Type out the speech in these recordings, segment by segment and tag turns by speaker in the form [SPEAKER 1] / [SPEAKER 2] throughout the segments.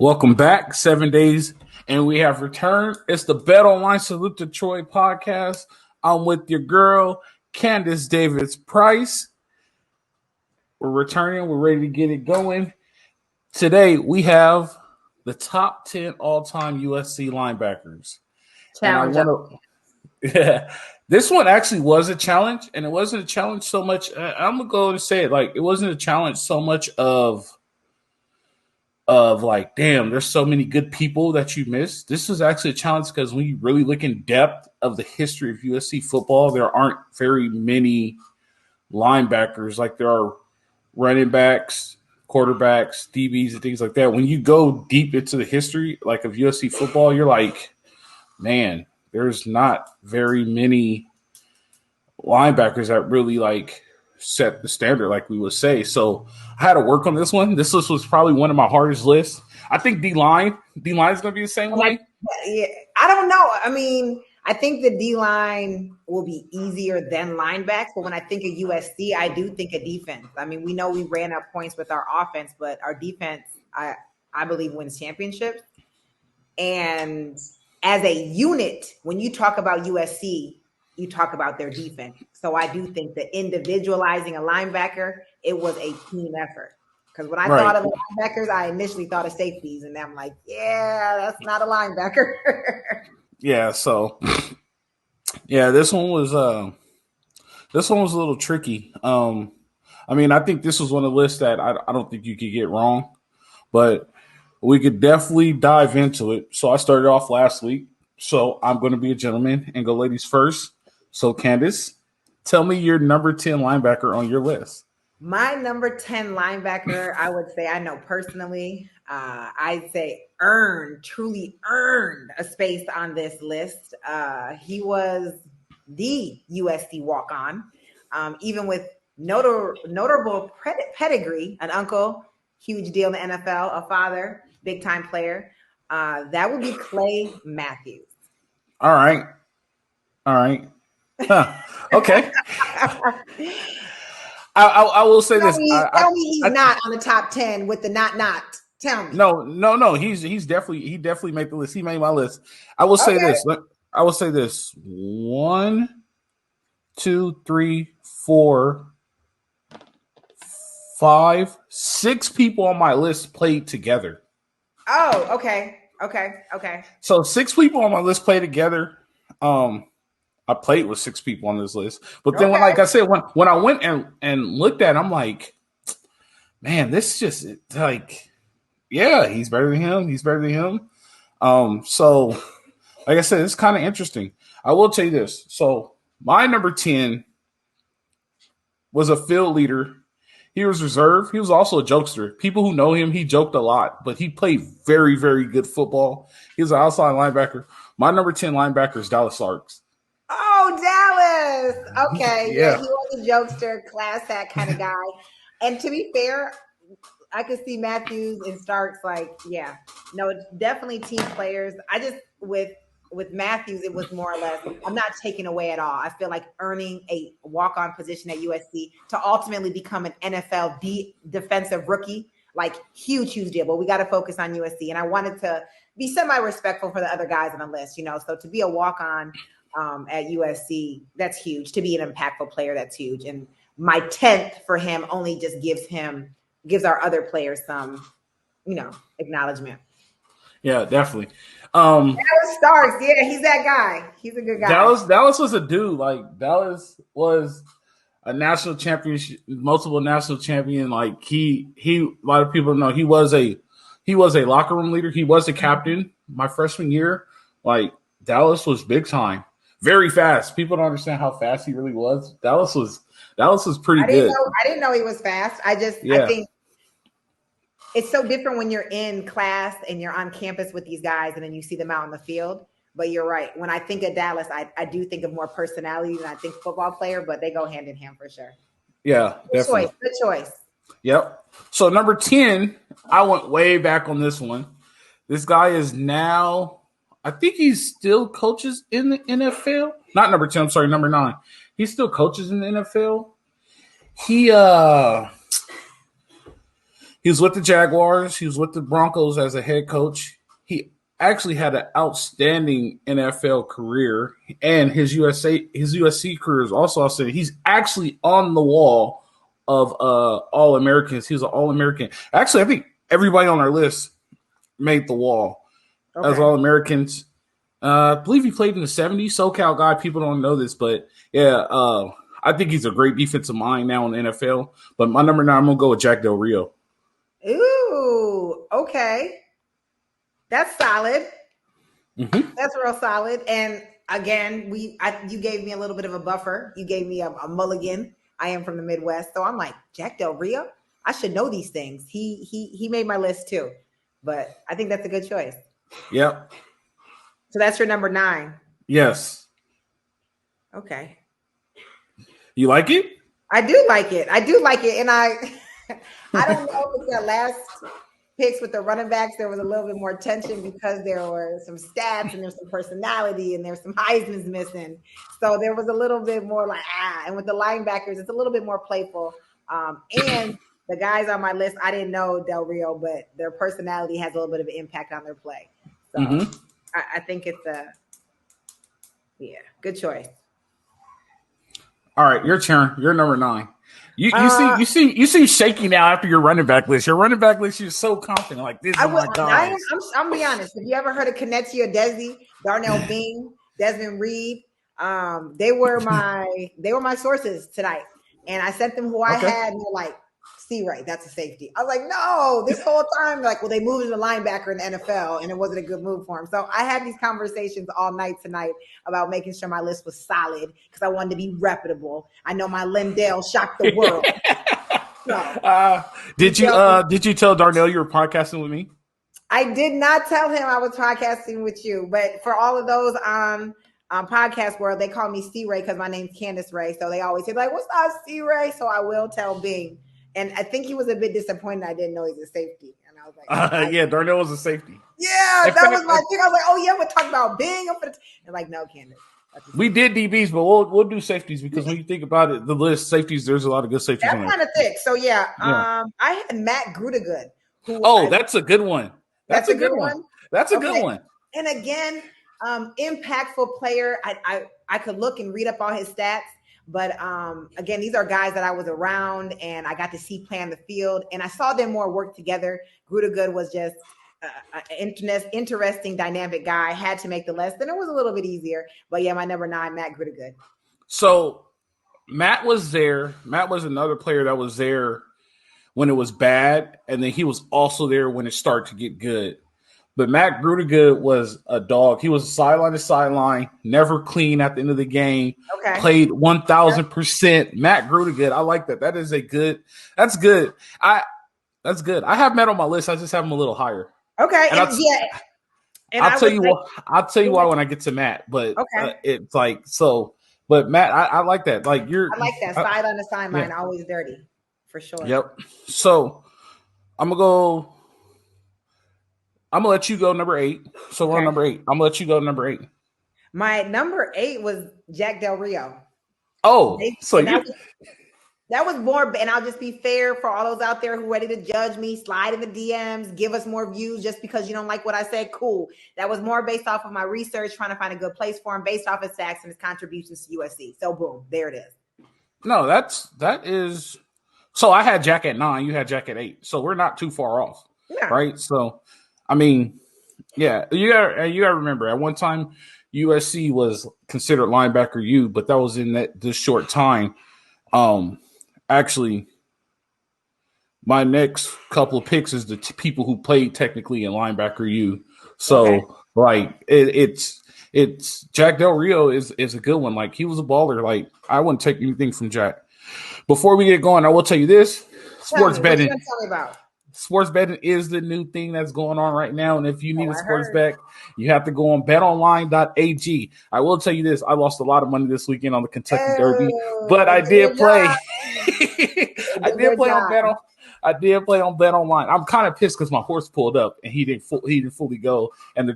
[SPEAKER 1] Welcome back, 7 days, and we have returned. It's the Bet Online Salute to Troy podcast. I'm with your girl, Candice Davis Price. We're returning. We're ready to get it going. Today, we have the top 10 all-time USC linebackers.
[SPEAKER 2] Challenge.
[SPEAKER 1] This one actually was a challenge, and it wasn't a challenge so much. I'm going to go and say it like it wasn't a challenge so much of like, damn, there's so many good people that you missed. This was actually a challenge because when you really look in depth of the history of USC football, there aren't very many linebackers like there are running backs, quarterbacks, DBs, and things like that. When you go deep into the history like of USC football, you're like, man, there's not very many linebackers that really like set the standard, like we would say. So I had to work on this one. This list was probably one of my hardest lists. I think D-line is going to be the same way.
[SPEAKER 2] Yeah, I don't know. I mean, I think the D-line will be easier than linebacks, but when I think of USC, I do think of defense. I mean, we know we ran up points with our offense, but our defense, I believe, wins championships. And as a unit, when you talk about USC, you talk about their defense. So I do think that individualizing a linebacker, it was a team effort. Because when I thought of linebackers, I initially thought of safeties, and I'm like, yeah, that's not a linebacker.
[SPEAKER 1] Yeah, so yeah, this one was a little tricky. I mean, I think this was one of the lists that I don't think you could get wrong, but we could definitely dive into it. So I started off last week. So I'm going to be a gentleman and go ladies first. So Candice, tell me your number 10 linebacker on your list.
[SPEAKER 2] My number 10 linebacker, I would say, I know personally, I'd say truly earned a space on this list. He was the USC walk-on, even with notable pedigree, an uncle, huge deal in the NFL, a father, big-time player. That would be Clay Matthews.
[SPEAKER 1] All right. Huh. Okay. I will say this.
[SPEAKER 2] Tell me he's not on the top 10 with the not. Tell me.
[SPEAKER 1] No. He definitely made the list. He made my list. I will say this. 1, 2, 3, 4, 5, 6 people on my list played together.
[SPEAKER 2] Oh, okay.
[SPEAKER 1] So 6 people on my list played together. I played with 6 people on this list, but then like I said, when I went and looked at it, I'm like, man, this just like, yeah, he's better than him. So like I said, it's kind of interesting. I will tell you this. So my number 10 was a field leader. He was reserved. He was also a jokester. People who know him, he joked a lot, but he played very, very good football. He was an outside linebacker. My number 10 linebacker is Dallas Starks.
[SPEAKER 2] Oh, Dallas. Okay.
[SPEAKER 1] Yeah.
[SPEAKER 2] He was a jokester, class act kind of guy. And to be fair, I could see Matthews and Starks definitely team players. I just, with Matthews, it was more or less, I'm not taking away at all. I feel like earning a walk-on position at USC to ultimately become an NFL defensive rookie, like huge deal. But we got to focus on USC. And I wanted to be semi-respectful for the other guys on the list, so to be a walk-on at USC, that's huge. To be an impactful player, that's huge. And my 10th for him only just gives our other players some, acknowledgement.
[SPEAKER 1] Yeah, definitely.
[SPEAKER 2] Dallas Starks, yeah, he's that guy. He's a good guy.
[SPEAKER 1] Dallas was a dude. Like Dallas was a national champion, multiple national champion. Like he a lot of people know he was a locker room leader. He was a captain my freshman year. Like Dallas was big time. Very fast. People don't understand how fast he really was. Dallas was pretty good.
[SPEAKER 2] I didn't know he was fast. I think it's so different when you're in class and you're on campus with these guys and then you see them out in the field. But you're right. When I think of Dallas, I do think of more personality than I think football player, but they go hand in hand for sure.
[SPEAKER 1] Yeah, definitely.
[SPEAKER 2] Good choice.
[SPEAKER 1] Yep. So number 10, I went way back on this one. This guy is now, I think he still coaches in the NFL. Not number 10, I'm sorry, number 9. He still coaches in the NFL. He was with the Jaguars. He was with the Broncos as a head coach. He actually had an outstanding NFL career, and his USC career is also outstanding. He's actually on the wall of All-Americans. He was an All-American. Actually, I think everybody on our list made the wall as All-Americans. I believe he played in the 70s. SoCal guy. People don't know this, but yeah, I think he's a great defensive mind now in the NFL. But my number 9, I'm going to go with Jack Del Rio.
[SPEAKER 2] Ooh, okay. That's solid.
[SPEAKER 1] Mm-hmm.
[SPEAKER 2] That's real solid. And again, you gave me a little bit of a buffer. You gave me a mulligan. I am from the Midwest, so I'm like, Jack Del Rio? I should know these things. He made my list too. But I think that's a good choice.
[SPEAKER 1] Yep.
[SPEAKER 2] So that's your number 9.
[SPEAKER 1] Yes.
[SPEAKER 2] Okay.
[SPEAKER 1] You like it?
[SPEAKER 2] I do like it. And I don't know if it's their last picks with the running backs, there was a little bit more tension because there were some stats and there's some personality and there's some Heisman's missing. So there was a little bit more like, and with the linebackers, it's a little bit more playful. And the guys on my list, I didn't know Del Rio, but their personality has a little bit of an impact on their play. So I think it's good choice.
[SPEAKER 1] All right, your turn. You're number 9. You seem shaky now after your running back list. Your running back list, you're so confident. Like this is my guy.
[SPEAKER 2] I'm be honest. Have you ever heard of Kennethia or Desi, Darnell Bing, Desmond Reed? They were my sources tonight, and I sent them who I had, and they're like, "See, right, that's a safety." I was like, "No!" This whole time, like, well, they moved him to linebacker in the NFL, and it wasn't a good move for him. So I had these conversations all night tonight about making sure my list was solid because I wanted to be reputable. I know my Lindell shocked the world. So,
[SPEAKER 1] did you tell Darnell you were podcasting with me?
[SPEAKER 2] I did not tell him I was podcasting with you, but for all of those on podcast world, they call me C Ray because my name's Candice Ray. So they always say like, "What's up, C Ray?" So I will tell Bing. And I think he was a bit disappointed I didn't know he's a safety. And I was like,
[SPEAKER 1] yeah, Darnell was a safety.
[SPEAKER 2] Yeah, that was my thing. I was like, oh, yeah, we're talking about Bing. And like, no, Candice.
[SPEAKER 1] We did DBs, but we'll do safeties because when you think about it, the list safeties, there's a lot of good safeties.
[SPEAKER 2] That's kind of thick. So yeah. I had Matt Grudegood.
[SPEAKER 1] That's a good one. That's a good one. That's a good one.
[SPEAKER 2] And again, impactful player. I could look and read up all his stats. But again, these are guys that I was around and I got to see play on the field and I saw them more work together. Grudegood was just an interesting, dynamic guy. Had to make the list. Then it was a little bit easier. But yeah, my number 9, Matt Grudegood.
[SPEAKER 1] So Matt was there. Matt was another player that was there when it was bad. And then he was also there when it started to get good. But Matt Grudegood was a dog. He was sideline to sideline, never clean at the end of the game.
[SPEAKER 2] Okay.
[SPEAKER 1] Played 1,000%. Matt Grudegood, I like that. That's good. That's good. I have Matt on my list. I just have him a little higher.
[SPEAKER 2] Okay.
[SPEAKER 1] I'll tell you why when I get to Matt. But it's like so. But Matt, I like that. Like
[SPEAKER 2] I like that sideline to sideline, always dirty for sure.
[SPEAKER 1] Yep. So I'm gonna let you go number 8. So we're on number 8. I'm gonna let you go number 8.
[SPEAKER 2] My number 8 was Jack Del Rio.
[SPEAKER 1] Oh,
[SPEAKER 2] that was more, and I'll just be fair for all those out there who are ready to judge me, slide in the DMs, give us more views just because you don't like what I said. Cool. That was more based off of my research, trying to find a good place for him, based off his sacks and his contributions to USC. So boom, there it is.
[SPEAKER 1] No, that is. So I had Jack at 9. You had Jack at 8. So we're not too far off, right? So. I mean, yeah, you got to remember at one time USC was considered linebacker U, but that was in this short time. Actually, my next couple of picks is the people who played technically in linebacker U. So like it's Jack Del Rio is a good one. Like he was a baller. Like I wouldn't take anything from Jack. Before we get going, I will tell you this: sports betting.
[SPEAKER 2] What you tell me about?
[SPEAKER 1] Sports betting is the new thing that's going on right now. And if you need a sports bet, you have to go on betonline.ag. I will tell you this. I lost a lot of money this weekend on the Kentucky Derby, but I did play. I did play on BetOnline. I'm kind of pissed because my horse pulled up and he didn't fully go. And the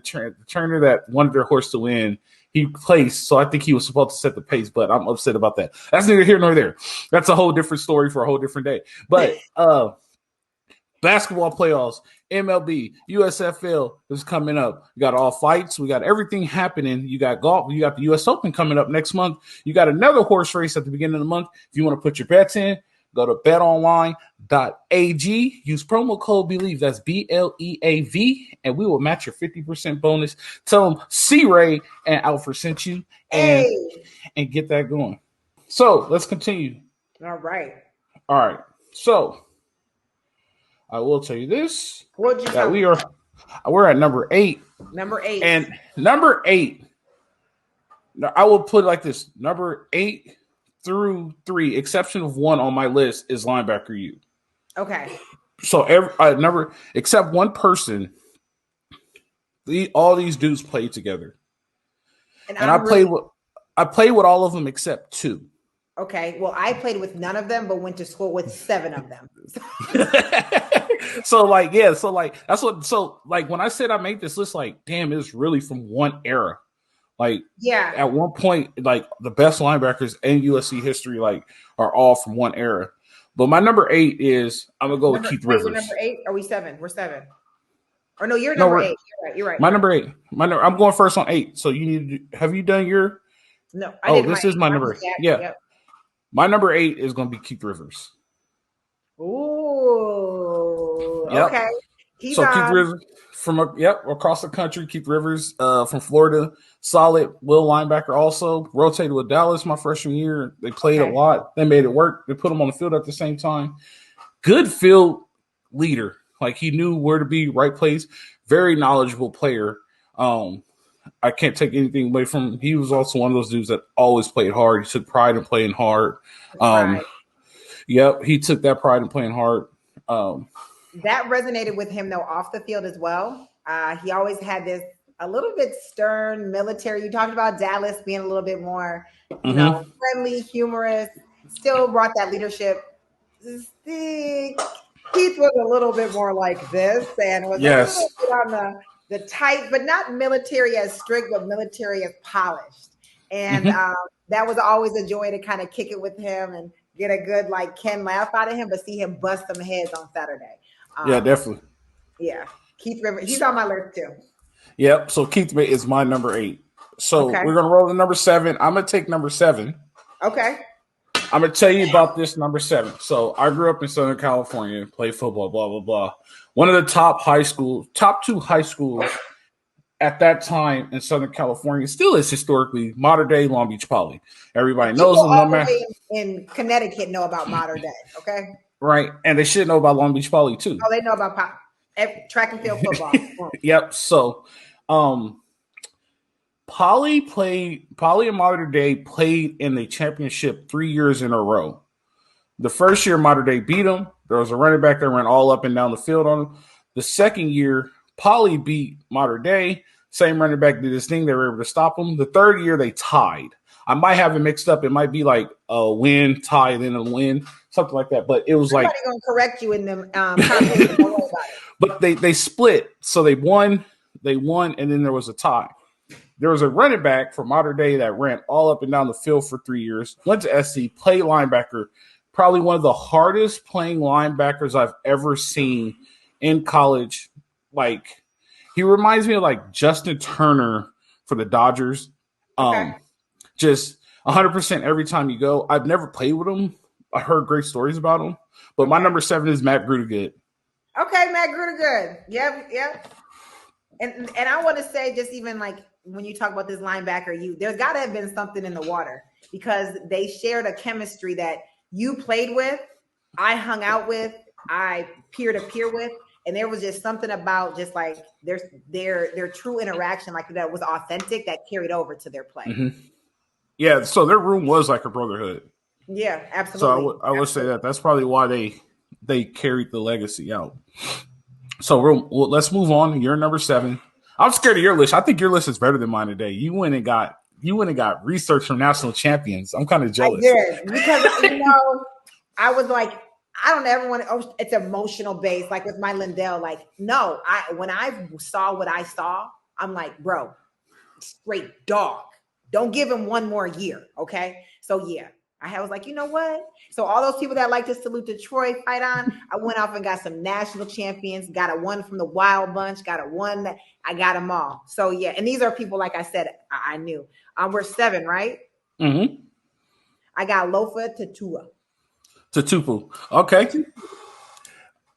[SPEAKER 1] trainer that wanted their horse to win, he placed. So I think he was supposed to set the pace, but I'm upset about that. That's neither here nor there. That's a whole different story for a whole different day. But, basketball playoffs, MLB, USFL is coming up. We got all fights. We got everything happening. You got golf. You got the US Open coming up next month. You got another horse race at the beginning of the month. If you want to put your bets in, go to betonline.ag. Use promo code BELIEVE. That's BLEAV. And we will match your 50% bonus. Tell them C-Ray and Alfred sent you and get that going. So let's continue.
[SPEAKER 2] All right.
[SPEAKER 1] So I will tell you this.
[SPEAKER 2] What'd you tell me?
[SPEAKER 1] We're at number 8.
[SPEAKER 2] Number 8.
[SPEAKER 1] And number 8, I will put it like this. Number 8 through 3, exception of 1 on my list, is linebacker U.
[SPEAKER 2] Okay.
[SPEAKER 1] So except one person, all these dudes played together. And I played with all of them except 2.
[SPEAKER 2] Okay. Well, I played with none of them, but went to school with 7 of them.
[SPEAKER 1] So when I said I made this list, like, damn, it's really from one era. Like, yeah, at one point, like, the best linebackers in USC history, like, are all from one era. But my number 8 is, I'm gonna go with Keith Rivers.
[SPEAKER 2] Number 8? Are we 7? We're 7. Or no, you're number 8. You're right.
[SPEAKER 1] My number 8. I'm going first on 8. So you need to, have you done your?
[SPEAKER 2] No.
[SPEAKER 1] This is my number 8. Yeah. Yep. My number 8 is going to be Keith Rivers.
[SPEAKER 2] Ooh. Yep. Okay.
[SPEAKER 1] Keith Rivers from across the country. Keith Rivers from Florida, solid little linebacker. Also rotated with Dallas my freshman year. They played a lot. They made it work. They put him on the field at the same time. Good field leader. Like, he knew where to be, right place. Very knowledgeable player. I can't take anything away from him. He was also one of those dudes that always played hard. He took pride in playing hard. He took that pride in playing hard.
[SPEAKER 2] That resonated with him, though, off the field as well. He always had this a little bit stern military. You talked about Dallas being a little bit more, friendly, humorous, still brought that leadership. Keith was a little bit more like this and was a little bit on the tight, but not military as strict, but military as polished. And that was always a joy to kind of kick it with him and get a good, like, Ken laugh out of him, but see him bust some heads on Saturday.
[SPEAKER 1] Yeah, definitely.
[SPEAKER 2] Yeah. Keith Rivers, he's on my list too.
[SPEAKER 1] Yep. So Keith is my number 8. So we're going to roll to number 7. I'm going to take number 7.
[SPEAKER 2] Okay.
[SPEAKER 1] I'm going to tell you about this number 7. So I grew up in Southern California, played football, blah, blah, blah. One of the top 2 high schools at that time in Southern California, still is historically modern day Long Beach Poly. Everybody knows them.
[SPEAKER 2] No matter in Connecticut know about modern day, okay?
[SPEAKER 1] Right, and they should know about Long Beach Poly too.
[SPEAKER 2] Oh, they know about track and field football.
[SPEAKER 1] Yep. So, Poly and Modern Day played in the championship 3 years in a row. The first year, Modern Day beat them. There was a running back that ran all up and down the field on them. The second year, Poly beat Modern Day. Same running back did his thing. They were able to stop them. The third year, they tied. I might have it mixed up. It might be like a win, tie, and then a win, something like that. But it was
[SPEAKER 2] Somebody gonna correct you in them.
[SPEAKER 1] But they split. So they won, and then there was a tie. There was a running back for Modern Day that ran all up and down the field for 3 years. Went to SC, played linebacker. Probably one of the hardest playing linebackers I've ever seen in college. Like, he reminds me of like Justin Turner for the Dodgers. Just 100% every time you go. I've never played with him. I heard great stories about him. But my number 7 is Matt Grudegood.
[SPEAKER 2] Okay, Matt Grudegood. Yep. And I want to say, just even like when you talk about this linebacker, there's got to have been something in the water, because they shared a chemistry that you played with, I hung out with, I peer-to-peer with, and there was just something about just like their true interaction, like that was authentic, that carried over to their play.
[SPEAKER 1] Mm-hmm. Yeah, so their room was like a brotherhood.
[SPEAKER 2] Yeah, absolutely.
[SPEAKER 1] So I would say that that's probably why they carried the legacy out. So let's move on. You're number 7. I'm scared of your list. I think your list is better than mine today. You went and got research from national champions. I'm kind of jealous.
[SPEAKER 2] I did, because I was like, I don't ever want to. Oh, it's emotional based. Like with my Lindell, like no. When I saw what I saw, I'm like, bro, straight dog. Don't give him one more year, okay? So yeah, I was like, you know what? So all those people that like to salute Detroit fight on, I went off and got some national champions, got a one from the Wild Bunch, got a one that I got them all. So yeah, and these are people, like I said, I knew. We're 7, right?
[SPEAKER 1] Mm-hmm.
[SPEAKER 2] I got Lofa to Tua.
[SPEAKER 1] To Tupu. Okay.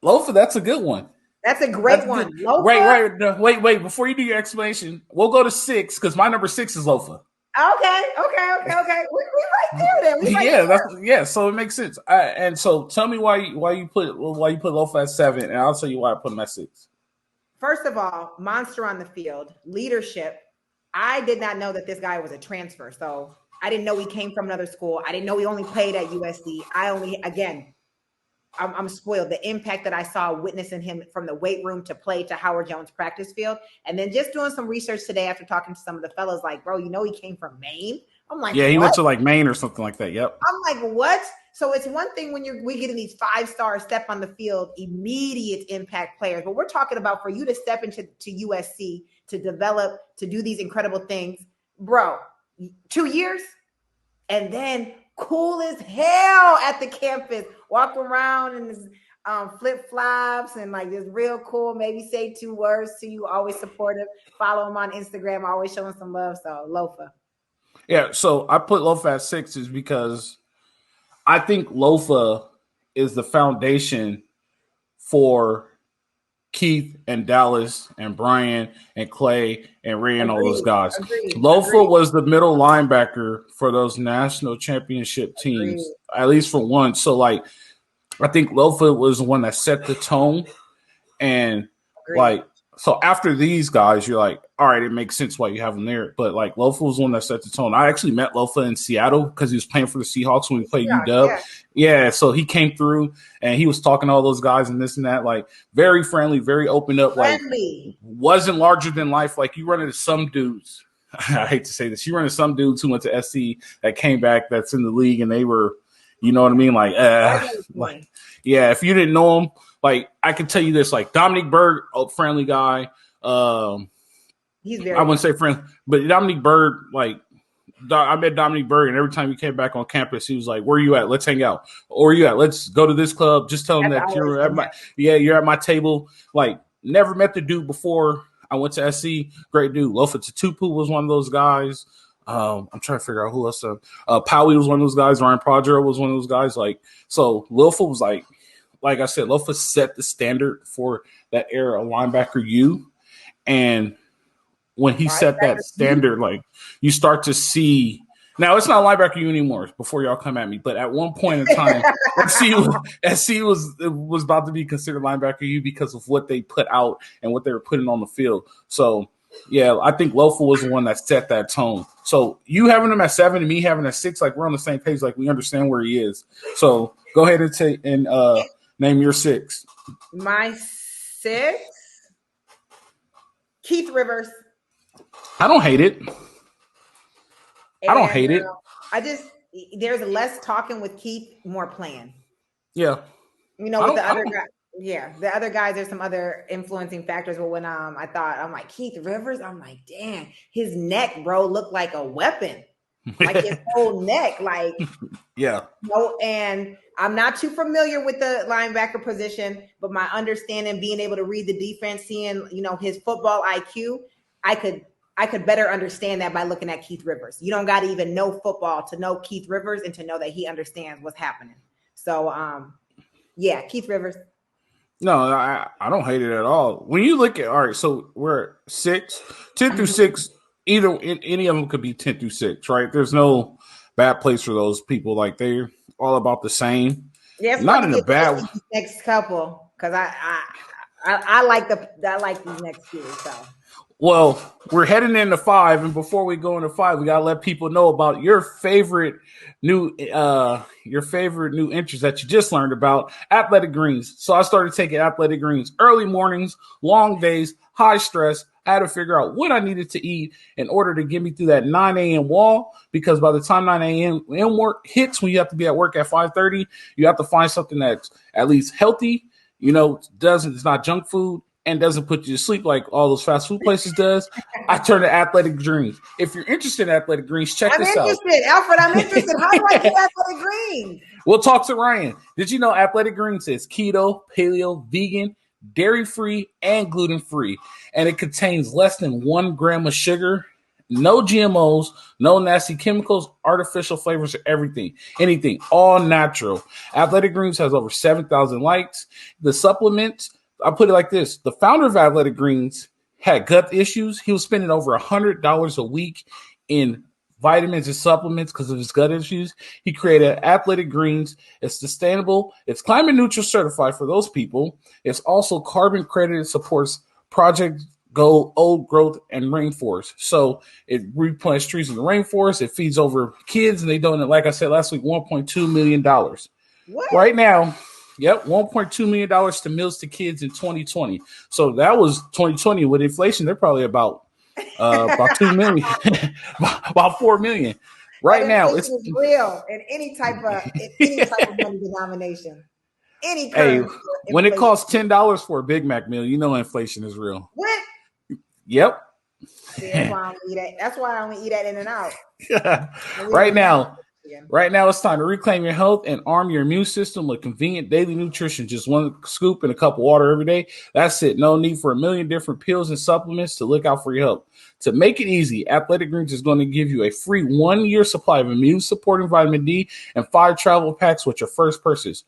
[SPEAKER 1] Lofa, that's a good one.
[SPEAKER 2] That's a great one.
[SPEAKER 1] Lofa? Wait. Before you do your explanation, we'll go to 6 because my number 6 is Lofa.
[SPEAKER 2] Okay. We right there then.
[SPEAKER 1] Yeah, so it makes sense. And so tell me why you put Lofa at 7, and I'll tell you why I put him at 6.
[SPEAKER 2] First of all, monster on the field, leadership. I did not know that this guy was a transfer, so I didn't know he came from another school. I didn't know he only played at USC. I'm spoiled. The impact that I saw witnessing him from the weight room to play to Howard Jones practice field. And then just doing some research today after talking to some of the fellas, like, bro, you know, he came from Maine. I'm like,
[SPEAKER 1] yeah, he went to like Maine or something like that. Yep.
[SPEAKER 2] I'm like, what? So it's one thing when we getting these 5-star step on the field, immediate impact players. But we're talking about for you to step into USC, to develop, to do these incredible things, bro, 2 years. And then cool as hell at the campus, walk around in his flip-flops and like just real cool, maybe say 2 words to you, always supportive. Follow him on Instagram, always showing some love. So Lofa.
[SPEAKER 1] Yeah, so I put Lofa at 6 is because I think Lofa is the foundation for Keith and Dallas and Bryant and Clay and Ray and all those guys. Lofa was the middle linebacker for those national championship teams, at least for one. So, like, I think Lofa was the one that set the tone. And, like, so after these guys, you're like, all right, it makes sense why you have them there. But, like, Lofa was the one that set the tone. I actually met Lofa in Seattle because he was playing for the Seahawks when we played UW. Yeah, so he came through and he was talking to all those guys and this and that. Like, very friendly, very open up. Like, wasn't larger than life. Like, you run into some dudes. I hate to say this. You run into some dudes who went to SC that came back that's in the league and they were, you know what I mean? Like, yeah, if you didn't know him, like, I can tell you this, like, Dominic Byrd, a friendly guy.
[SPEAKER 2] He's very
[SPEAKER 1] I wouldn't say friendly, but Dominic Byrd, like, I met Dominic Byrd, and every time he came back on campus, he was like, where are you at? Let's hang out. Or where are you at? Let's go to this club. Just tell him that you're at my table. Like, never met the dude before I went to SC. Great dude. Lofa Tupu was one of those guys. I'm trying to figure out who else. Powie was one of those guys. Ryan Prodger was one of those guys. Like, so Lofa was like I said, Lofa set the standard for that era of linebacker U. And when he set that standard, like, you start to see – now, it's not linebacker U anymore before y'all come at me, but at one point in time, SC was about to be considered linebacker U because of what they put out and what they were putting on the field. So, yeah, I think Lofa was the one that set that tone. So you having him at 7 and me having at 6, like, we're on the same page. Like, we understand where he is. So go ahead and name your 6.
[SPEAKER 2] My 6, Keith Rivers.
[SPEAKER 1] I don't hate it. There's
[SPEAKER 2] less talking with Keith, more playing.
[SPEAKER 1] Yeah.
[SPEAKER 2] You know, with the other guys. Yeah, the other guys, there's some other influencing factors. But when I'm like, Keith Rivers, I'm like, damn, his neck, bro, looked like a weapon. Like his whole neck, like,
[SPEAKER 1] yeah.
[SPEAKER 2] You know, and I'm not too familiar with the linebacker position, but my understanding, being able to read the defense, seeing, you know, his football IQ, I could better understand that by looking at Keith Rivers. You don't got to even know football to know Keith Rivers and to know that he understands what's happening. So, yeah, Keith Rivers.
[SPEAKER 1] No, I don't hate it at all. When you look at, all right, so we're at 6, 10 through 6, either any of them could be 10 through 6, right? There's no bad place for those people. Like, they're all about the same.
[SPEAKER 2] Yeah,
[SPEAKER 1] not in a bad way.
[SPEAKER 2] Next couple, because I like these next few. So.
[SPEAKER 1] Well, we're heading into 5, and before we go into 5, we gotta let people know about your favorite new interest that you just learned about, athletic greens. So I started taking athletic greens early mornings, long days, high stress. I had to figure out what I needed to eat in order to get me through that 9 a.m. wall, because by the time 9 a.m. work hits, when you have to be at work at 5:30, you have to find something that's at least healthy. You know, it's not junk food, and doesn't put you to sleep like all those fast food places does, I turn to Athletic Greens. If you're interested in Athletic Greens, check this out.
[SPEAKER 2] I'm interested, Alfred. I'm interested. How do I get Athletic Greens?
[SPEAKER 1] We'll talk to Ryan. Did you know Athletic Greens is keto, paleo, vegan, dairy-free, and gluten-free, and it contains less than 1 gram of sugar, no GMOs, no nasty chemicals, artificial flavors, or anything, all natural. Athletic Greens has over 7,000 likes. The supplements, I put it like this. The founder of Athletic Greens had gut issues. He was spending over $100 a week in vitamins and supplements because of his gut issues. He created Athletic Greens. It's sustainable. It's climate neutral certified for those people. It's also carbon credited, supports Project Go Old Growth and Rainforest. So it replants trees in the rainforest. It feeds over kids, and they donate, like I said last week, $1.2 million.
[SPEAKER 2] What?
[SPEAKER 1] Right now, yep, $1.2 million to meals to kids in 2020. So that was 2020. With inflation, they're probably about 2 million, about 4 million. Right now,
[SPEAKER 2] it's real in any type of money denomination. Any currency.
[SPEAKER 1] Hey, when it costs $10 for a Big Mac meal, you know inflation is real.
[SPEAKER 2] What?
[SPEAKER 1] Yep.
[SPEAKER 2] See, that's why I don't eat that. That's why I don't eat that In-N-Out.
[SPEAKER 1] Right now, it's time to reclaim your health and arm your immune system with convenient daily nutrition. Just 1 scoop and a cup of water every day. That's it. No need for a million different pills and supplements to look out for your health. To make it easy, Athletic Greens is going to give you a free 1-year supply of immune-supporting vitamin D and 5 travel packs with your first purchase.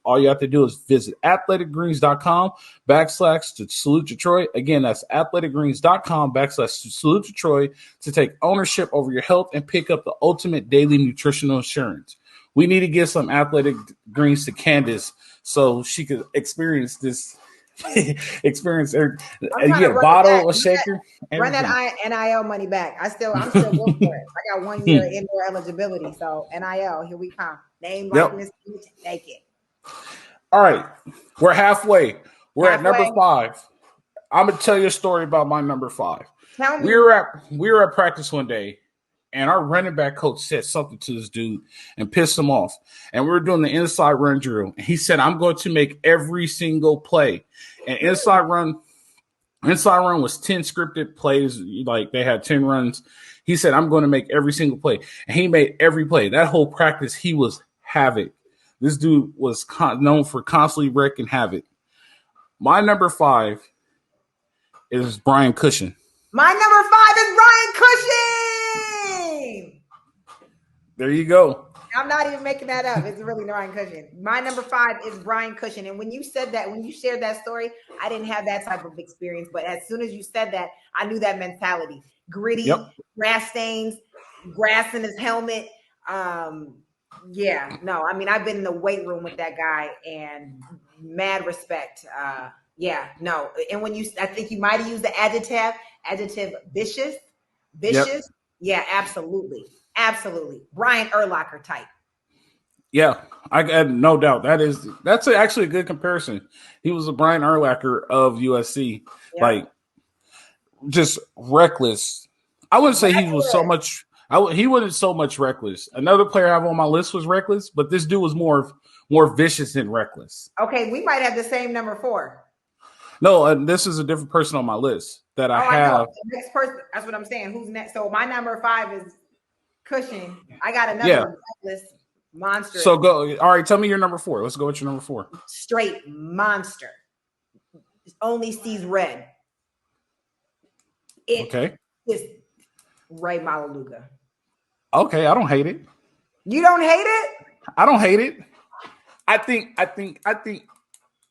[SPEAKER 1] All you have to do is visit athleticgreens.com/salute Detroit. Again, that's athleticgreens.com/salute Detroit to take ownership over your health and pick up the ultimate daily nutritional insurance. We need to give some Athletic Greens to Candice so she could experience this. You get a bottle, a shaker.
[SPEAKER 2] Run that NIL money back. I'm still good for it. I got 1 year indoor eligibility. So NIL, here we come. Name, likeness, take it.
[SPEAKER 1] All right. We're halfway. We're at number 5. I'm gonna tell you a story about my number 5.
[SPEAKER 2] Tell me.
[SPEAKER 1] We were at practice one day, and our running back coach said something to this dude and pissed him off. And we were doing the inside run drill. And he said, I'm going to make every single play. And inside run was 10 scripted plays. Like they had 10 runs. He said, I'm going to make every single play. And he made every play. That whole practice, he was havoc. This dude was known for constantly wrecking havoc. My number 5 is Brian Cushing.
[SPEAKER 2] My number 5 is Brian Cushing.
[SPEAKER 1] There you go.
[SPEAKER 2] I'm not even making that up. It's really Brian Cushing. My number 5 is Brian Cushing. And when you said that, when you shared that story, I didn't have that type of experience. But as soon as you said that, I knew that mentality. Gritty, grass stains, grass in his helmet. I've been in the weight room with that guy and mad respect. And when I think you might have used the adjective vicious. Yep. Yeah, absolutely. Brian Urlacher type.
[SPEAKER 1] Yeah, I got no doubt. That's actually a good comparison. He was a Brian Urlacher of USC. Yep. Like, just reckless. I wouldn't say he was so much. He wasn't so much reckless. Another player I have on my list was reckless, but this dude was more vicious than reckless.
[SPEAKER 2] Okay, we might have the same number 4.
[SPEAKER 1] No, this is a different person on my list that I have.
[SPEAKER 2] The next person, that's what I'm saying. Who's next? So my number 5 is Cushing. I got another reckless monster.
[SPEAKER 1] So go. All right, tell me your number 4. Let's go with your number 4.
[SPEAKER 2] Straight monster. Only sees red.
[SPEAKER 1] Okay.
[SPEAKER 2] It's Ray Malaluga.
[SPEAKER 1] Okay, I don't hate it.
[SPEAKER 2] You don't hate it?
[SPEAKER 1] I don't hate it. I think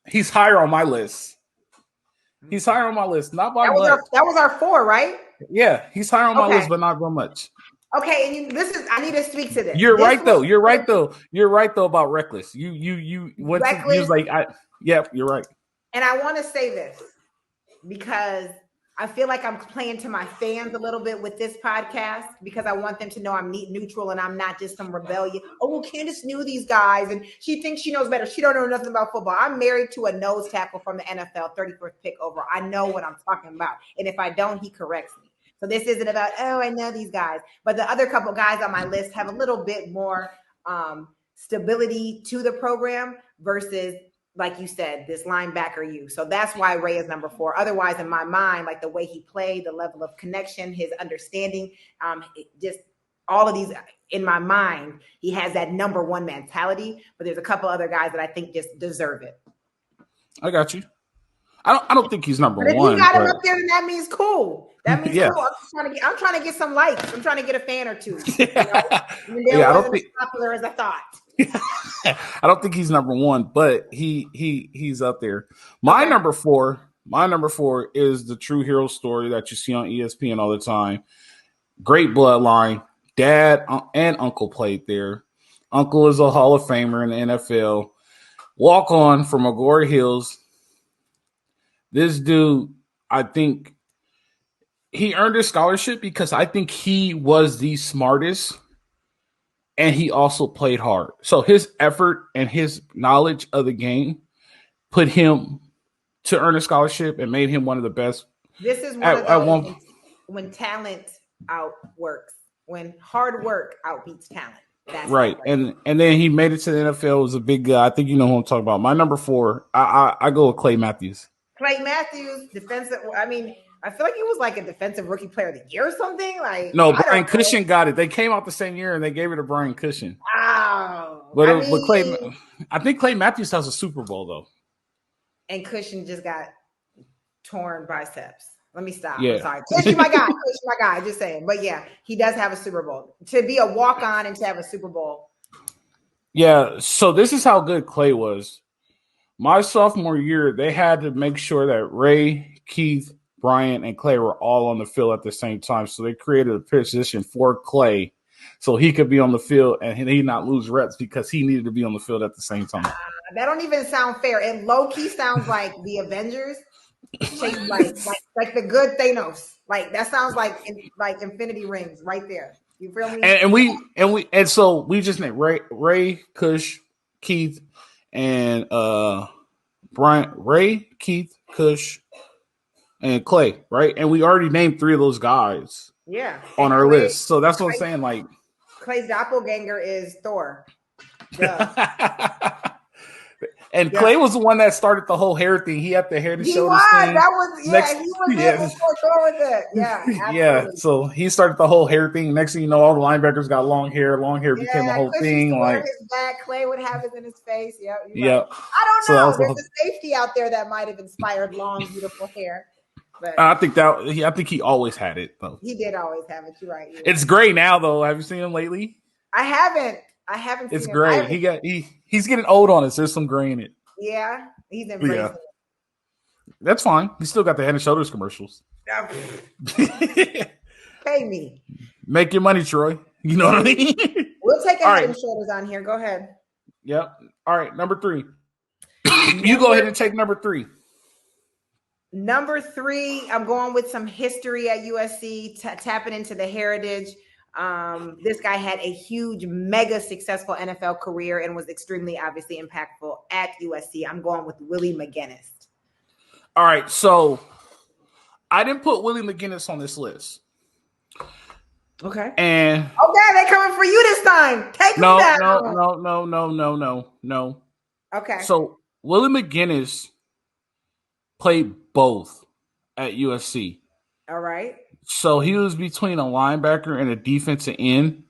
[SPEAKER 1] he's higher on my list. He's higher on my list, not by much.
[SPEAKER 2] That was our 4, right?
[SPEAKER 1] Yeah, he's higher on my list, but not by much.
[SPEAKER 2] Okay, and I need to speak to this.
[SPEAKER 1] You're right though about reckless. You went reckless. You was like, you're right.
[SPEAKER 2] And I want to say this because I feel like I'm playing to my fans a little bit with this podcast because I want them to know I'm neutral and I'm not just some rebellion. Oh, well, Candice knew these guys and she thinks she knows better. She don't know nothing about football. I'm married to a nose tackle from the NFL, 31st pick overall. I know what I'm talking about. And if I don't, he corrects me. So this isn't about, I know these guys. But the other couple guys on my list have a little bit more stability to the program versus like you said, this linebacker you. So that's why Ray is number 4. Otherwise, in my mind, like the way he played, the level of connection, his understanding, just all of these in my mind, he has that number 1 mentality. But there's a couple other guys that I think just deserve it.
[SPEAKER 1] I got you. I don't think he's number 1.
[SPEAKER 2] If you got him up there, then that means cool. That means
[SPEAKER 1] yeah.
[SPEAKER 2] cool. I'm trying to get some likes. I'm trying to get a fan or 2.
[SPEAKER 1] Yeah,
[SPEAKER 2] I don't think as popular as I thought.
[SPEAKER 1] I don't think he's number 1, but he's up there. My number 4 is the true hero story that you see on ESPN all the time. Great bloodline. Dad and uncle played there. Uncle is a Hall of Famer in the NFL. Walk on from Agoura Hills. This dude, I think he earned his scholarship because I think he was the smartest and he also played hard. So his effort and his knowledge of the game put him to earn a scholarship and made him one of the best.
[SPEAKER 2] This is one of those when talent outworks, when hard work outbeats talent. That's
[SPEAKER 1] right. And then he made it to the NFL. Was a big guy. I think you know who I'm talking about. My number 4, I go with Clay Matthews.
[SPEAKER 2] Clay Matthews, defensive. I mean, I feel like he was like a defensive rookie player of the year or something. Like
[SPEAKER 1] no, Brian Cushion got it. They came out the same year and they gave it to Brian Cushion.
[SPEAKER 2] Wow.
[SPEAKER 1] But Clay, I think Clay Matthews has a Super Bowl though.
[SPEAKER 2] And Cushion just got torn biceps. Let me stop.
[SPEAKER 1] Yeah.
[SPEAKER 2] I'm sorry. Cushion, my guy. Cushion, my guy. Just saying. But yeah, he does have a Super Bowl. To be a walk-on and to have a Super Bowl.
[SPEAKER 1] Yeah. So this is how good Clay was. My sophomore year, they had to make sure that Ray, Keith, Bryant, and Clay were all on the field at the same time. So they created a position for Clay so he could be on the field and he not lose reps because he needed to be on the field at the same time.
[SPEAKER 2] That don't even sound fair. It low-key sounds like the Avengers. like the good Thanos. Like that sounds like Infinity Rings right there. You feel me?
[SPEAKER 1] And so we just named Ray, Kush, Keith, and Bryant. Ray, Keith, Kush, and Clay, right? And we already named 3 of those guys.
[SPEAKER 2] Yeah.
[SPEAKER 1] On our list. So that's what I'm saying. Like
[SPEAKER 2] Clay's doppelganger is Thor.
[SPEAKER 1] And Clay was the one that started the whole hair thing. He had the hair to show
[SPEAKER 2] was.
[SPEAKER 1] Thing.
[SPEAKER 2] That was he was there before Thor was it. Yeah, absolutely.
[SPEAKER 1] Yeah. So he started the whole hair thing. Next thing you know, all the linebackers got long hair. Long hair became a whole thing. Like
[SPEAKER 2] his back, Clay would have it in his face. Yep.
[SPEAKER 1] Yeah.
[SPEAKER 2] Right. I don't know. There's a safety out there that might have inspired long, beautiful hair. But
[SPEAKER 1] I think he always had it though.
[SPEAKER 2] He did always have it. You're right.
[SPEAKER 1] It's gray now though. Have you seen him lately?
[SPEAKER 2] I haven't. It's
[SPEAKER 1] seen gray. He's getting old on us. There's some gray in it.
[SPEAKER 2] Yeah, he's embracing it.
[SPEAKER 1] That's fine. He still got the Head and Shoulders commercials.
[SPEAKER 2] Pay me.
[SPEAKER 1] Make your money, Troy. You know what I mean?
[SPEAKER 2] We'll take a Head and Shoulders on here. Go ahead.
[SPEAKER 1] Yep. All right, number 3. You go ahead and take number 3.
[SPEAKER 2] Number 3, I'm going with some history at USC, tapping into the heritage. This guy had a huge, mega successful NFL career and was extremely, obviously, impactful at USC. I'm going with Willie McGinnis.
[SPEAKER 1] All right, so I didn't put Willie McGinnis on this list.
[SPEAKER 2] Okay.
[SPEAKER 1] And
[SPEAKER 2] they coming for you this time. Take them back.
[SPEAKER 1] No.
[SPEAKER 2] Okay.
[SPEAKER 1] So Willie McGinnis played both at USC.
[SPEAKER 2] All right.
[SPEAKER 1] So he was between a linebacker and a defensive end.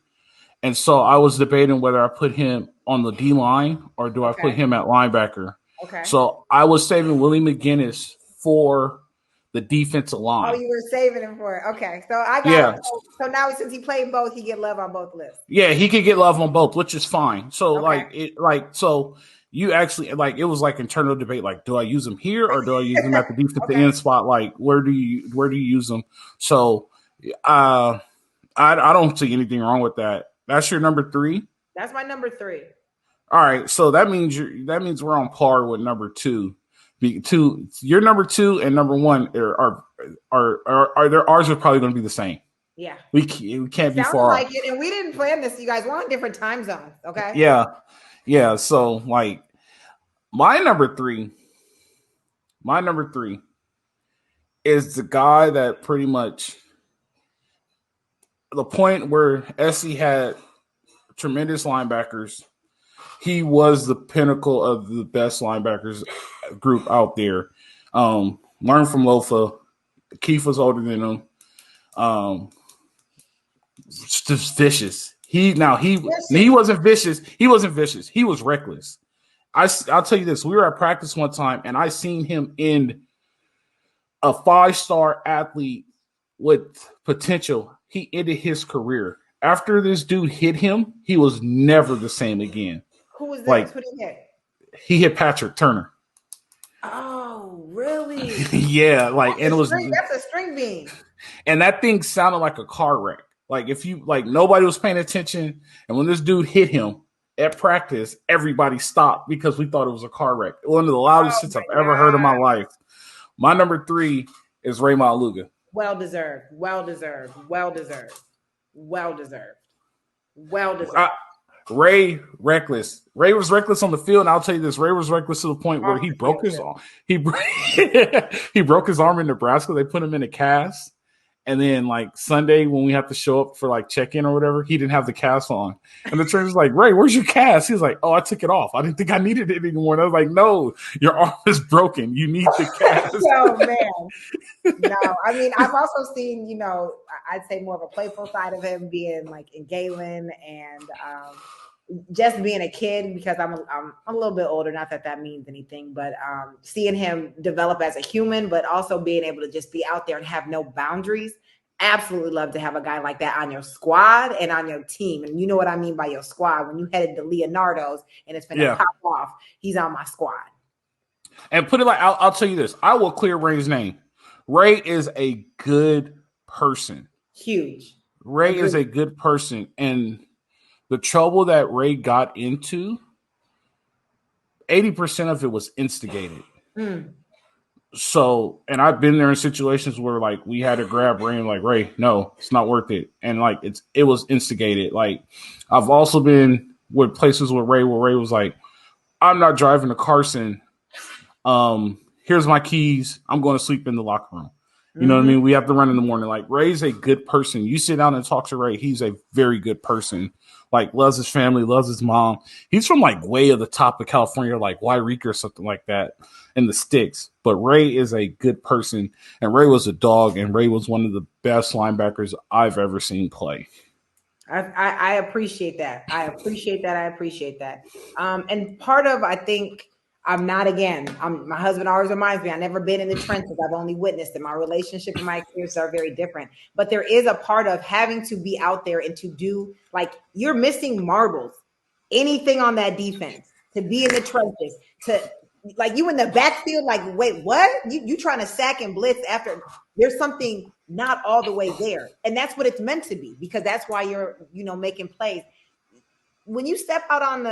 [SPEAKER 1] And so I was debating whether I put him on the D-line or do I put him at linebacker.
[SPEAKER 2] Okay.
[SPEAKER 1] So I was saving Willie McGinnis for the defensive line.
[SPEAKER 2] Oh, you were saving him for it. Okay. So I got it. So now since he played both, he get love on both lists.
[SPEAKER 1] Yeah, he could get love on both, which is fine. So so you actually it was like internal debate. Like, do I use him here or do I use him at the defensive end spot? Like, where do you use him? So, I don't see anything wrong with that. That's your number 3.
[SPEAKER 2] That's my number 3.
[SPEAKER 1] All right, so that means we're on par with number 2. Your number 2 and number 1 are ours are probably going to be the same.
[SPEAKER 2] Yeah,
[SPEAKER 1] we can't be far
[SPEAKER 2] like it, and we didn't plan this. You guys, we're on different time zones. Okay.
[SPEAKER 1] Yeah. So like my number 3 is the guy that pretty much the point where SC had tremendous linebackers he was the pinnacle of the best linebackers group out there. Learned from Lofa. Keith was older than him. Just vicious. He wasn't vicious. He wasn't vicious. He was reckless. I'll tell you this. We were at practice one time, and I seen him end a 5-star athlete with potential. He ended his career. After this dude hit him, he was never the same again.
[SPEAKER 2] Who was that? Like, who did he hit?
[SPEAKER 1] He hit Patrick Turner.
[SPEAKER 2] Oh, really?
[SPEAKER 1] Yeah, like
[SPEAKER 2] that's a string bean.
[SPEAKER 1] And that thing sounded like a car wreck. Like if you nobody was paying attention, and when this dude hit him at practice, everybody stopped because we thought it was a car wreck. One of the loudest shits I've ever heard in my life. My number 3 is Raymond Luga.
[SPEAKER 2] Well deserved.
[SPEAKER 1] Ray reckless. Ray was reckless on the field, and I'll tell you this: Ray was reckless to the point where he broke his arm. He broke his arm in Nebraska. They put him in a cast, and then like Sunday when we have to show up for like check-in or whatever, he didn't have the cast on. And the trainer's like, "Ray, where's your cast?" He's like, "Oh, I took it off. I didn't think I needed it anymore." And I was like, "No, your arm is broken. You need the cast."
[SPEAKER 2] Oh man, no. I mean, I've also seen, I'd say more of a playful side of him, being like in Galen and just being a kid, because I'm a little bit older. Not that means anything, but seeing him develop as a human, but also being able to just be out there and have no boundaries. Absolutely love to have a guy like that on your squad and on your team. And you know what I mean by your squad. When you headed to Leonardo's and it's going to pop off, he's on my squad.
[SPEAKER 1] And put it like, I'll tell you this. I will clear Ray's name. Ray is a good person.
[SPEAKER 2] Huge.
[SPEAKER 1] Ray is a good person. And the trouble that Ray got into, 80% of it was instigated. So, and I've been there in situations where like we had to grab Ray and like, Ray, no, it's not worth it. And like it was instigated. Like I've also been with places with Ray where Ray was like, I'm not driving to Carson. Here's my keys. I'm going to sleep in the locker room. You know what I mean? We have to run in the morning. Like Ray's a good person. You sit down and talk to Ray. He's a very good person. Like loves his family, loves his mom. He's from like way at the top of California, like Ware-Hudson or something like that in the sticks. But Ray is a good person. And Ray was a dog. And Ray was one of the best linebackers I've ever seen play.
[SPEAKER 2] I appreciate that. I appreciate that. And part of, I think, my husband always reminds me, I've never been in the trenches. I've only witnessed it. My relationship and my experiences are very different. But there is a part of having to be out there and to do, like, you're missing marbles, anything on that defense, to be in the trenches, to, like, you in the backfield, like, wait, what? You trying to sack and blitz after there's something not all the way there. And that's what it's meant to be, because that's why you're, making plays. When you step out on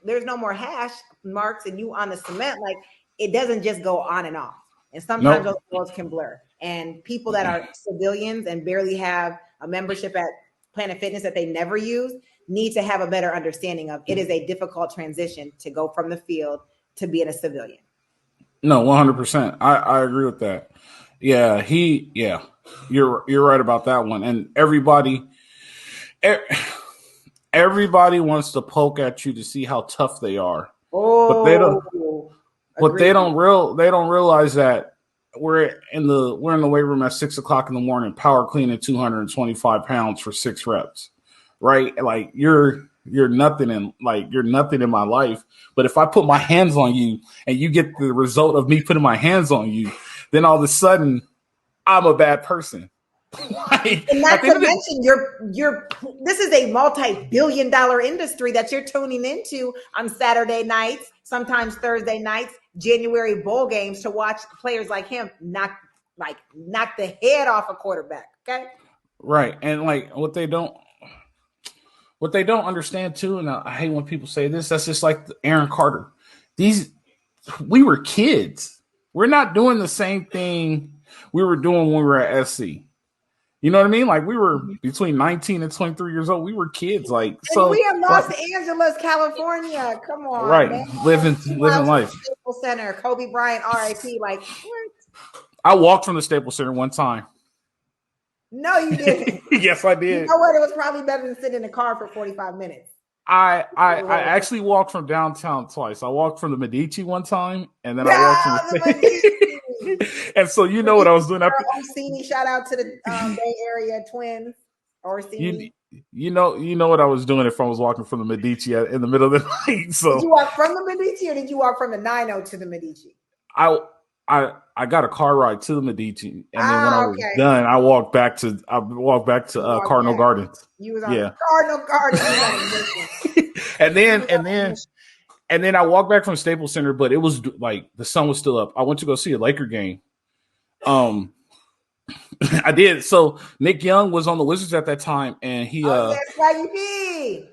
[SPEAKER 2] there's no more hash marks and you on the cement, like it doesn't just go on and off. And sometimes those worlds can blur. And people that are civilians and barely have a membership at Planet Fitness that they never use need to have a better understanding of it is a difficult transition to go from the field to being a civilian. No,
[SPEAKER 1] 100%. I agree with that. Yeah, you're right about that one. And everybody wants to poke at you to see how tough they are. But they don't realize that we're in the weight room at 6 o'clock in the morning, power cleaning 225 pounds for 6 reps. Right? Like you're nothing in my life. But if I put my hands on you and you get the result of me putting my hands on you, then all of a sudden I'm a bad person.
[SPEAKER 2] And not to mention, this is a multi-billion-dollar industry that you're tuning into on Saturday nights, sometimes Thursday nights, January bowl games to watch players like him knock the head off a quarterback. Okay,
[SPEAKER 1] right, and like what they don't understand too, and I hate when people say this. That's just like Aaron Carter. We were kids. We're not doing the same thing we were doing when we were at SC. You know what I mean? Like we were between 19 and 23 years old. We were kids. Like so,
[SPEAKER 2] we in Los Angeles, California. Come on,
[SPEAKER 1] right?
[SPEAKER 2] Man.
[SPEAKER 1] Living life.
[SPEAKER 2] Staples Center, Kobe Bryant, R.I.P. Like what?
[SPEAKER 1] I walked from the Staples Center one time.
[SPEAKER 2] No, you didn't.
[SPEAKER 1] Yes, I did.
[SPEAKER 2] You know what? It was probably better than sitting in the car for 45 minutes.
[SPEAKER 1] I actually walked from downtown twice. I walked from the Medici one time, and then I walked from
[SPEAKER 2] the
[SPEAKER 1] the and so you know what I was doing.
[SPEAKER 2] Orsini, shout out to the Bay Area Twins. Orsini.
[SPEAKER 1] You know what I was doing if I was walking from the Medici in the middle of the night. So
[SPEAKER 2] did you walk from the Medici or did you walk from the 90 to the Medici?
[SPEAKER 1] I got a car ride to the Medici, and then when I was done, I walked back to Cardinal Gardens.
[SPEAKER 2] You was on Cardinal Gardens,
[SPEAKER 1] and then I walked back from Staples Center, but it was like the sun was still up. I went to go see a Laker game. I did. So Nick Young was on the Wizards at that time, and he.
[SPEAKER 2] That's why you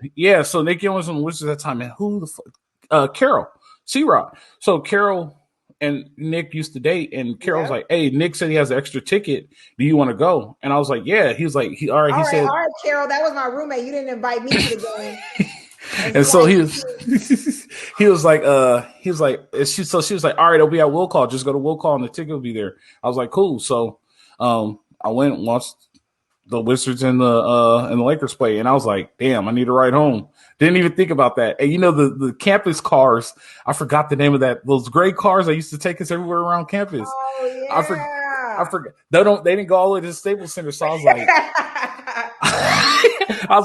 [SPEAKER 2] did.
[SPEAKER 1] Yeah, so Nick Young was on the Wizards at that time, and who the fuck? Carol, C-Rod. So Carol and Nick used to date, and Carol's like, "Hey, Nick said he has an extra ticket. Do you want to go?" And I was like, "Yeah." He was like, "All right." He said,
[SPEAKER 2] "All right, Carol, that was my roommate. You didn't invite me to the game."
[SPEAKER 1] And so he was like, she was like, "All right, it'll be at Will Call. Just go to Will Call, and the ticket will be there." I was like, "Cool." So, I went and watched the Wizards and the Lakers play, and I was like, "Damn, I need a ride home." Didn't even think about that. And the campus cars, I forgot the name of that. Those gray cars that used to take us everywhere around campus.
[SPEAKER 2] Oh yeah.
[SPEAKER 1] I forgot. They didn't go all the way to the Staples Center, so I was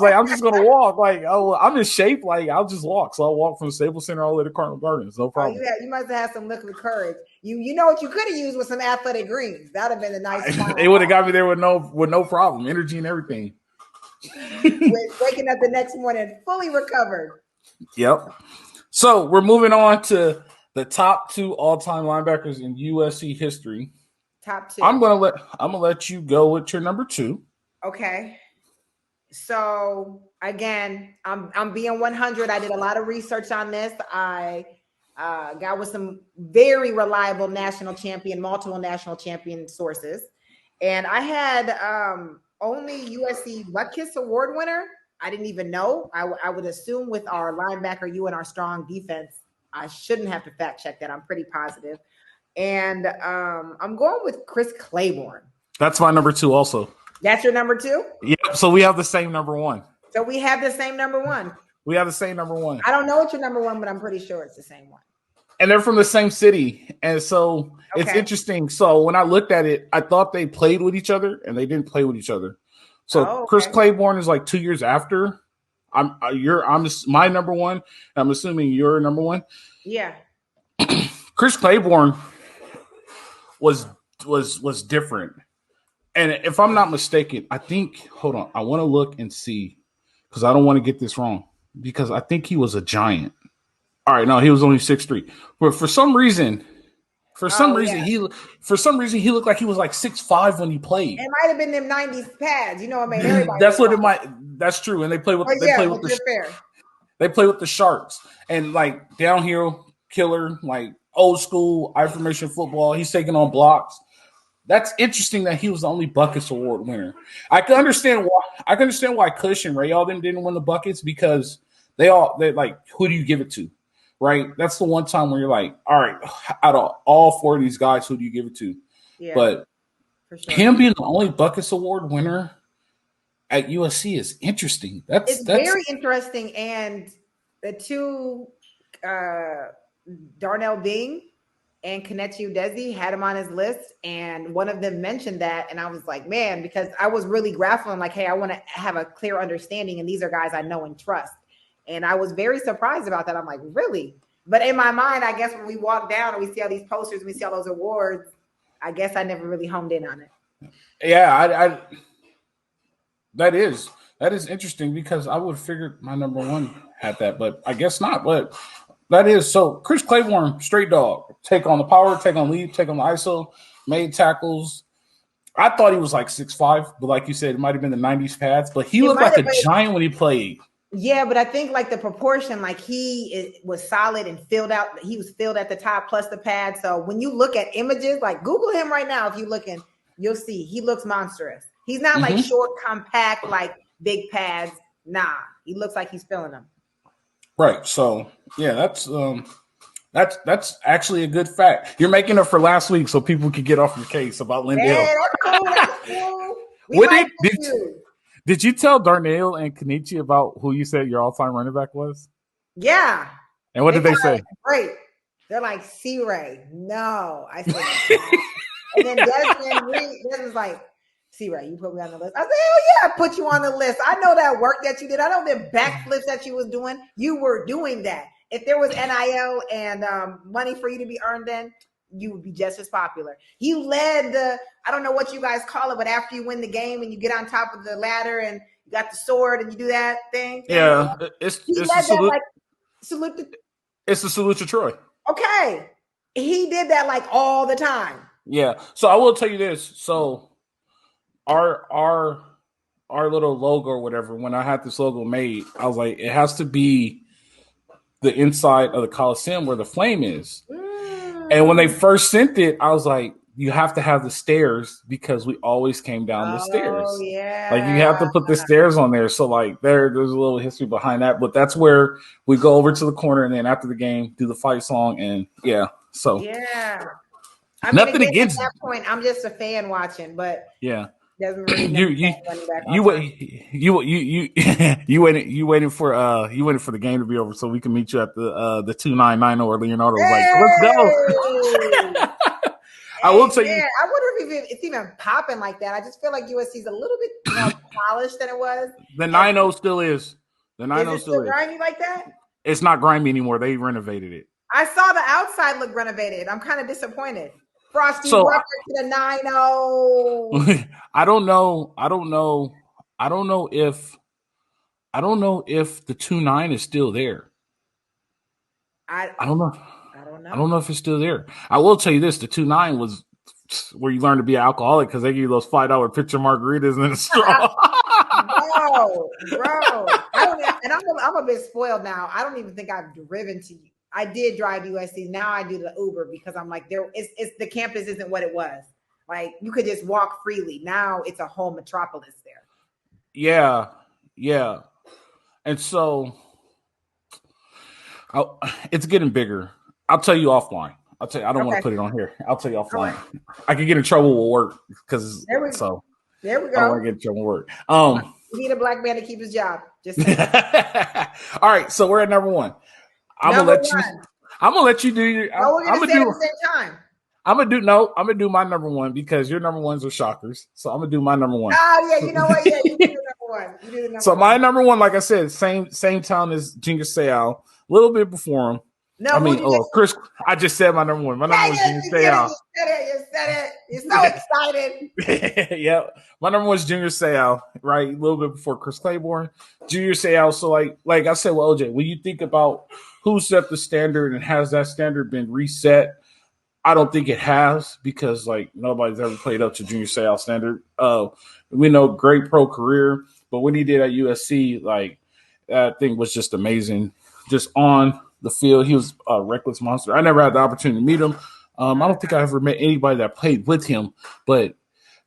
[SPEAKER 1] like, I'm just gonna walk. Like, I'm in shape. Like, I'll just walk. So I'll walk from the Staples Center all the way to Cardinal Gardens. No problem.
[SPEAKER 2] You must have had some liquid courage. You know what you could have used with some athletic greens. That'd have been a nice.
[SPEAKER 1] It would have got me there with no problem, energy and everything.
[SPEAKER 2] With waking up the next morning fully recovered.
[SPEAKER 1] Yep. So we're moving on to the top 2 all-time linebackers in USC history.
[SPEAKER 2] Top 2.
[SPEAKER 1] I'm gonna let you go with your number 2.
[SPEAKER 2] Okay. So again, I'm being 100. I did a lot of research on this. I got with some very reliable multiple national champion sources, and I had only USC Butkus Award winner. I didn't even know. I would assume with our linebacker, you and our strong defense, I shouldn't have to fact check that. I'm pretty positive. And I'm going with Chris Claiborne.
[SPEAKER 1] That's my number 2 also.
[SPEAKER 2] That's your number 2?
[SPEAKER 1] Yep. So we have the same number 1.
[SPEAKER 2] So we have the same number 1.
[SPEAKER 1] We have the same number 1.
[SPEAKER 2] I don't know what your number 1, but I'm pretty sure it's the same one.
[SPEAKER 1] And they're from the same city. And so it's interesting. So when I looked at it, I thought they played with each other, and they didn't play with each other. So Chris Claiborne is like 2 years after. I'm my number 1. I'm assuming you're number 1.
[SPEAKER 2] Yeah.
[SPEAKER 1] Chris Claiborne was different. And if I'm not mistaken, I think, hold on, I want to look and see, because I don't want to get this wrong, because I think he was a giant. All right, no, he was only 6'3". But for some reason he looked like he was like 6'5" when he played.
[SPEAKER 2] It might have been them 90s pads, I mean, everybody.
[SPEAKER 1] That's what it might. That's true. And they play with they play with the Sharks, and like downhill killer, like old school I formation football. He's taking on blocks. That's interesting that he was the only Buckets Award winner. I can understand why Cush and Ray all them didn't win the Buckets, because they like, who do you give it to? Right? That's the one time where you're like, all right, out of all 4 of these guys, who do you give it to? Yeah, but for sure. Him being the only Buckets Award winner at USC is interesting. That's
[SPEAKER 2] very interesting. And the 2 Darnell Bing and Kelechi Udeze had him on his list, and one of them mentioned that, and I was like, man, because I was really grappling, like, hey, I want to have a clear understanding, and these are guys I know and trust. And I was very surprised about that. I'm like, really? But in my mind, I guess when we walk down and we see all these posters and we see all those awards, I guess I never really honed in on it.
[SPEAKER 1] Yeah, that is interesting, because I would have figured my number 1 had that, but I guess not. But that is so. Chris Claiborne, straight dog. Take on the power, take on lead, take on the ISO, made tackles. I thought he was like 6'5", but like you said, it might have been the 90s pads. But he looked like a giant when he played.
[SPEAKER 2] Yeah, but I think like the proportion, like he was solid and filled out. He was filled at the top plus the pad. So when you look at images, like Google him right now, if you're looking, you'll see he looks monstrous. He's not like short, compact, like big pads. Nah, he looks like he's filling them. Right.
[SPEAKER 1] So yeah, that's actually a good fact. You're making it for last week so people could get off your case about Lindell.
[SPEAKER 2] Yeah, that's cool.
[SPEAKER 1] Did you tell Darnell and Kenichi about who you said your all-time running back was?
[SPEAKER 2] Yeah.
[SPEAKER 1] And what did they say?
[SPEAKER 2] Great. They're like, C-Ray. No. I said, and then Des was like, C-Ray, you put me on the list. I said, hell yeah, I put you on the list. I know that work that you did. I know the backflips that you was doing. You were doing that. If there was NIL and money for you to be earned then, you would be just as popular. You led the, I don't know what you guys call it, but after you win the game and you get on top of the ladder and you got the sword and you do that thing.
[SPEAKER 1] Yeah. It's a salute.
[SPEAKER 2] Like, salute the,
[SPEAKER 1] it's a salute to Troy.
[SPEAKER 2] Okay. He did that like all the time.
[SPEAKER 1] Yeah. So I will tell you this. So our little logo or whatever, when I had this logo made, I was like, it has to be the inside of the Coliseum where the flame is. And when they first sent it, I was like, you have to have the stairs because we always came down the stairs.
[SPEAKER 2] Yeah.
[SPEAKER 1] Like you have to put the stairs on there. So like there's a little history behind that. But that's where we go over to the corner and then after the game, do the fight song. And yeah. So
[SPEAKER 2] yeah. I
[SPEAKER 1] mean, nothing against
[SPEAKER 2] at that point. I'm just a fan watching, but
[SPEAKER 1] yeah.
[SPEAKER 2] Doesn't really
[SPEAKER 1] you waiting for the game to be over so we can meet you at the 2990 or Leonardo was like, let's go. I will tell you.
[SPEAKER 2] I wonder if it's even popping like that. I just feel like USC's a little bit more polished than it was.
[SPEAKER 1] The 90 still is. The 90 still is.
[SPEAKER 2] Grimy like that?
[SPEAKER 1] It's not grimy anymore. They renovated it.
[SPEAKER 2] I saw the outside look renovated. I'm kind of disappointed. Frosty Rucker to the 90.
[SPEAKER 1] I don't know if the 29 is still there. I don't know. I don't know if it's still there. I will tell you this: the 29 was where you learn to be an alcoholic because they give you those $5 pitcher margaritas in a straw.
[SPEAKER 2] bro. I'm a bit spoiled now. I don't even think I've driven to. I did drive USC. Now I do the Uber because I'm like, it's the campus isn't what it was. Like you could just walk freely. Now it's a whole metropolis there.
[SPEAKER 1] Yeah. And so it's getting bigger. I'll tell you offline. I don't want to put it on here. I'll tell you offline. Right. I could get in trouble with work because
[SPEAKER 2] there we go. I don't
[SPEAKER 1] want to get in trouble with work.
[SPEAKER 2] We need a black man to keep his job. Just
[SPEAKER 1] all right. So we're at number one. I'm gonna let you do your.
[SPEAKER 2] We're gonna say it at the same time.
[SPEAKER 1] I'm gonna do my number one because your number ones are shockers. So I'm gonna do my number one.
[SPEAKER 2] Oh yeah, you know what? Yeah, you do the number one.
[SPEAKER 1] So my number one, like I said, same town as Junior Seau, a little bit before him.
[SPEAKER 2] No,
[SPEAKER 1] Chris. I just said my number one. My number one is Junior Seau.
[SPEAKER 2] You said it. You're so excited.
[SPEAKER 1] Yeah, my number one is Junior Seau. Right, a little bit before Chris Claiborne, Junior Seau. So like I said, well, OJ, when you think about who set the standard and has that standard been reset? I don't think it has because like nobody's ever played up to Junior Seau standard. We know great pro career, but when he did at USC, like that thing was just amazing. Just on the field, he was a reckless monster. I never had the opportunity to meet him. I don't think I ever met anybody that played with him, but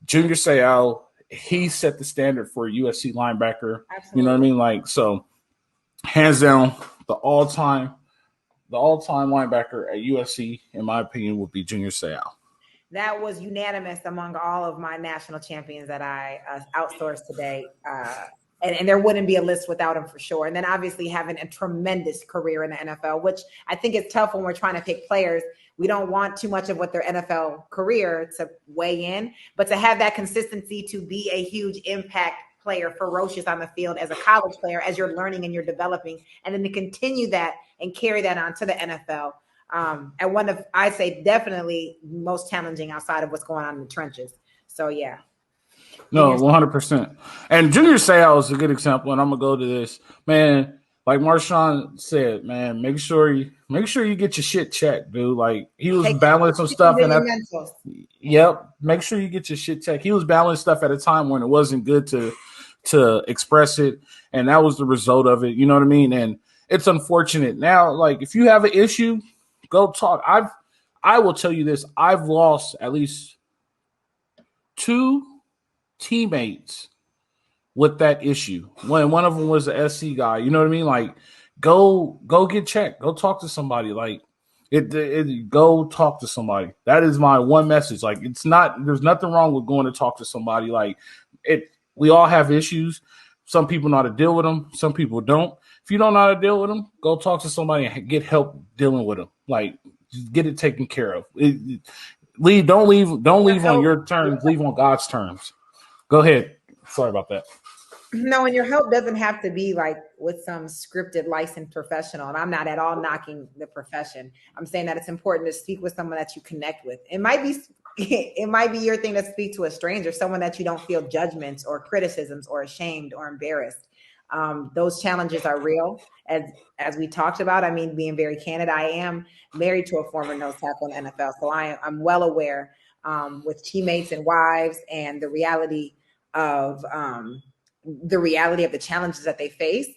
[SPEAKER 1] Junior Seau, he set the standard for a USC linebacker. Absolutely. You know what I mean? Like so, hands down, the all-time linebacker at USC, in my opinion, would be Junior Seau.
[SPEAKER 2] That was unanimous among all of my national champions that I outsourced today. And there wouldn't be a list without him for sure. And then obviously having a tremendous career in the NFL, which I think is tough when we're trying to pick players. We don't want too much of what their NFL career to weigh in, but to have that consistency to be a huge impact player, ferocious on the field as a college player, as you're learning and you're developing, and then to continue that and carry that on to the NFL. And one of, I'd say definitely most challenging outside of what's going on in the trenches. So yeah.
[SPEAKER 1] No, 100%. And Junior Seau is a good example, and I'm gonna go to this. Man, like Marshawn said, man, make sure you get your shit checked, dude. Like he was battling some stuff yep. Make sure you get your shit checked. He was battling stuff at a time when it wasn't good to express it, and that was the result of it. You know what I mean? And it's unfortunate. Now, like if you have an issue, go talk. I will tell you this. I've lost at least 2 teammates with that issue. When one of them was the SC guy, you know what I mean? Like, go get checked. Go talk to somebody. Like, go talk to somebody. That is my one message. Like, there's nothing wrong with going to talk to somebody. Like, We all have issues. Some people know how to deal with them. Some people don't. If you don't know how to deal with them, go talk to somebody and get help dealing with them. Like, just get it taken care of. Don't leave on your terms. Leave on God's terms. Go ahead. Sorry about that.
[SPEAKER 2] No, and your help doesn't have to be like with some scripted licensed professional. And I'm not at all knocking the profession. I'm saying that it's important to speak with someone that you connect with. It might be your thing to speak to a stranger, someone that you don't feel judgments or criticisms or ashamed or embarrassed. Those challenges are real. As we talked about, I mean, being very candid, I am married to a former nose tackle in the NFL. So I'm well aware with teammates and wives and the reality of the challenges that they face.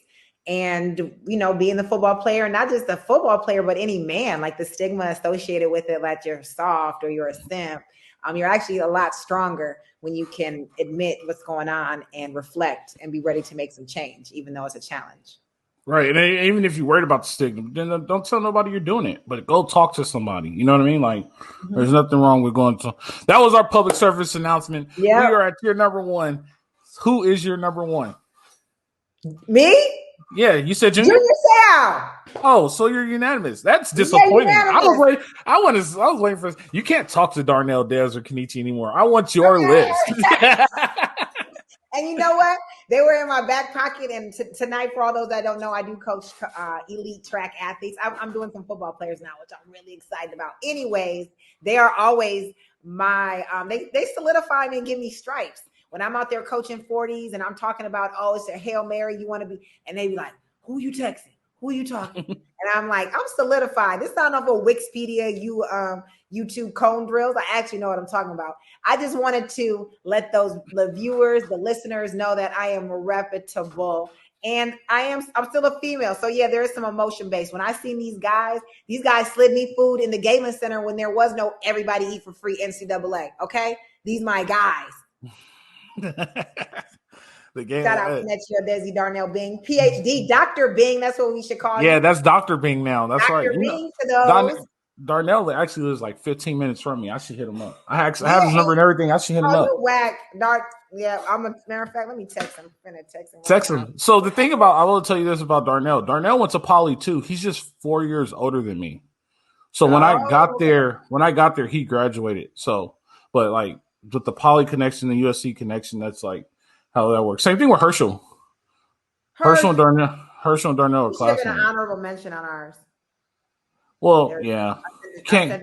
[SPEAKER 2] And, being the football player, not just the football player, but any man, like the stigma associated with it, like you're soft or you're a simp. You're actually a lot stronger when you can admit what's going on and reflect and be ready to make some change, even though it's a challenge.
[SPEAKER 1] Right. And even if you're worried about the stigma, then don't tell nobody you're doing it, but go talk to somebody. You know what I mean? Like, There's nothing wrong with going to. That was our public service announcement. Yep. We are at tier number 1. Who is your number 1?
[SPEAKER 2] Me?
[SPEAKER 1] Yeah, you said Junior
[SPEAKER 2] Sal.
[SPEAKER 1] Oh, so you're unanimous. That's disappointing. Yeah, I was waiting for. You can't talk to Darnell, Dez, or Kenichi anymore. I want your list.
[SPEAKER 2] And you know what? They were in my back pocket. And tonight, for all those that don't know, I do coach elite track athletes. I'm doing some football players now, which I'm really excited about. Anyways, they are always my. They solidify me and give me stripes. When I'm out there coaching 40s and I'm talking about, it's a Hail Mary, you want to be, and they be like, who you texting? Who you talking? And I'm like, I'm solidified. This sound off of Wikipedia, YouTube cone drills. I actually know what I'm talking about. I just wanted to let the viewers, the listeners know that I am reputable. And I'm still a female. So yeah, there is some emotion based. When I seen these guys slid me food in the Galen Center when there was no everybody eat for free NCAA. Okay. These my guys.
[SPEAKER 1] The game.
[SPEAKER 2] Shout out to Desi Darnell Bing, PhD, Dr. Bing. That's what we should call him.
[SPEAKER 1] Yeah, that's Dr. Bing now. That's Dr. right.
[SPEAKER 2] Bing to those.
[SPEAKER 1] Darnell actually lives like 15 minutes from me. I should hit him up. I have his number and everything. I should hit him up.
[SPEAKER 2] Whack, yeah, matter of fact, let me text him. I'm gonna text him.
[SPEAKER 1] Text him. So the thing about, I will tell you this about Darnell. Darnell went to Poly too. He's just 4 years older than me. So when I got there, he graduated. So, but like with the Poly connection, the USC connection, that's like how that works. Same thing with Herschel. Herschel and Darnell are classmates.
[SPEAKER 2] An honorable mention on ours.
[SPEAKER 1] Well, yeah.
[SPEAKER 2] Send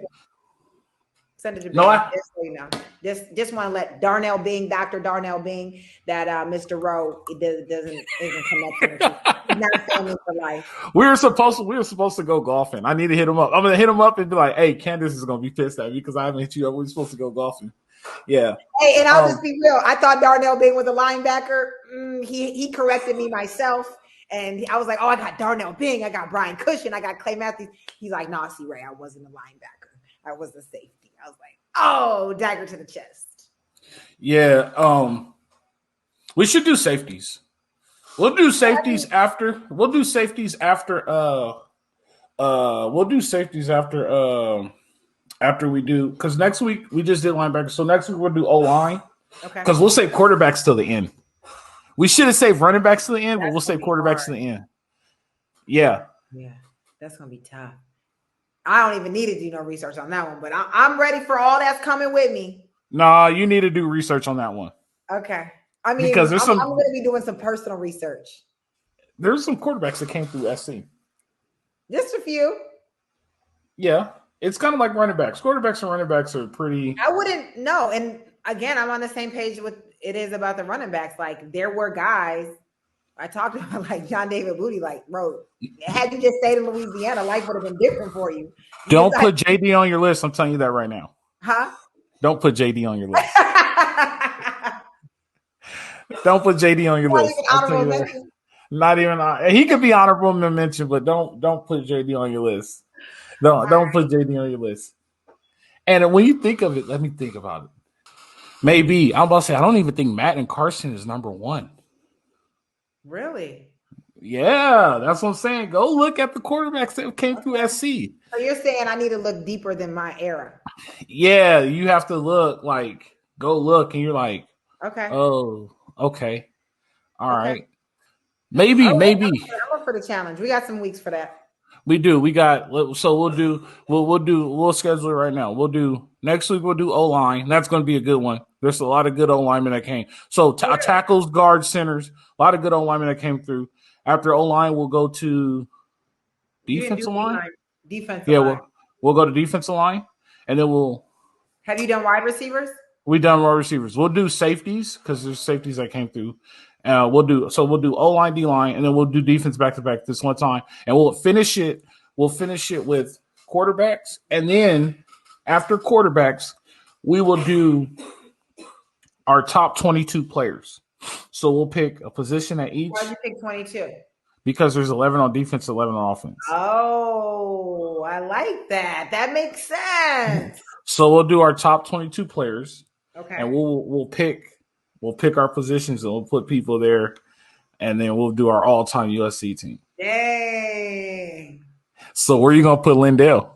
[SPEAKER 2] it to Bing. Just want to let Darnell Bing, Dr. Darnell Bing, that Mr. Rowe isn't connected. He's not family for life.
[SPEAKER 1] We were supposed to go golfing. I need to hit him up. I'm gonna hit him up and be like, "Hey, Candice is gonna be pissed at me because I haven't hit you up. We're supposed to go golfing." Yeah.
[SPEAKER 2] Hey, and I'll just be real. I thought Darnell Bing was a linebacker. He corrected me myself. And I was like, I got Darnell Bing. I got Brian Cushion. I got Clay Matthews. He's like, no, Ray, I wasn't a linebacker. I was a safety. I was like, dagger to the chest.
[SPEAKER 1] Yeah. We should do safeties. We'll do safeties after. We'll do safeties after after we do, because next week we just did linebackers. So next week we'll do O-line. Okay. Because we'll save quarterbacks till the end. We should have saved running backs to the end, but we'll save quarterbacks to the end. Yeah.
[SPEAKER 2] Yeah, that's going to be tough. I don't even need to do no research on that one, but I'm ready for all that's coming with me.
[SPEAKER 1] Nah, you need to do research on that one.
[SPEAKER 2] Okay. I mean, because I'm going to be doing some personal research.
[SPEAKER 1] There's some quarterbacks that came through SC.
[SPEAKER 2] Just a few.
[SPEAKER 1] Yeah. It's kind of like running backs. Quarterbacks and running backs are pretty.
[SPEAKER 2] I wouldn't know. And again, I'm on the same page with it is about the running backs. Like, there were guys I talked about, like John David Booty, like, bro, had you just stayed in Louisiana, life would have been different for you.
[SPEAKER 1] Don't put JD on your list. I'm telling you that right now.
[SPEAKER 2] Huh?
[SPEAKER 1] Don't put JD on your list. Don't put JD on your list. Not even he could be honorable mention, but don't put JD on your list. Don't put JD on your list. And when you think of it, let me think about it. Maybe I'm about to say I don't even think Matt and Carson is number one.
[SPEAKER 2] Really?
[SPEAKER 1] Yeah, that's what I'm saying. Go look at the quarterbacks that came through SC.
[SPEAKER 2] So you're saying I need to look deeper than my era? Yeah,
[SPEAKER 1] you have to look, like, go look, and you're like,
[SPEAKER 2] okay.
[SPEAKER 1] Oh, Okay. All
[SPEAKER 2] Okay.
[SPEAKER 1] right. Maybe.
[SPEAKER 2] I'm up for the challenge. We got some weeks for that.
[SPEAKER 1] We do. We got. So we'll schedule it right now. We'll do next week. We'll do O-line. That's going to be a good one. There's a lot of good O-linemen that came. So tackles, guards, centers. A lot of good O-linemen that came through. After O-line, we'll go to defensive line.
[SPEAKER 2] Defensive
[SPEAKER 1] Yeah,
[SPEAKER 2] line.
[SPEAKER 1] we'll go to defensive line, and then we'll.
[SPEAKER 2] Have you done wide receivers?
[SPEAKER 1] We done wide receivers. We'll do safeties because there's safeties that came through. We'll do O-line, D-line, and then we'll do defense back to back this one time, and we'll finish it with quarterbacks, and then after quarterbacks, we will do our top 22 players. So we'll pick a position at each.
[SPEAKER 2] Why'd you pick 22?
[SPEAKER 1] Because there's 11 on defense, 11 on offense.
[SPEAKER 2] Oh, I like that. That makes sense.
[SPEAKER 1] So we'll do our top 22 players.
[SPEAKER 2] Okay.
[SPEAKER 1] And we'll pick our positions and we'll put people there, and then we'll do our all-time USC team.
[SPEAKER 2] Dang.
[SPEAKER 1] So where are you gonna put Lindell?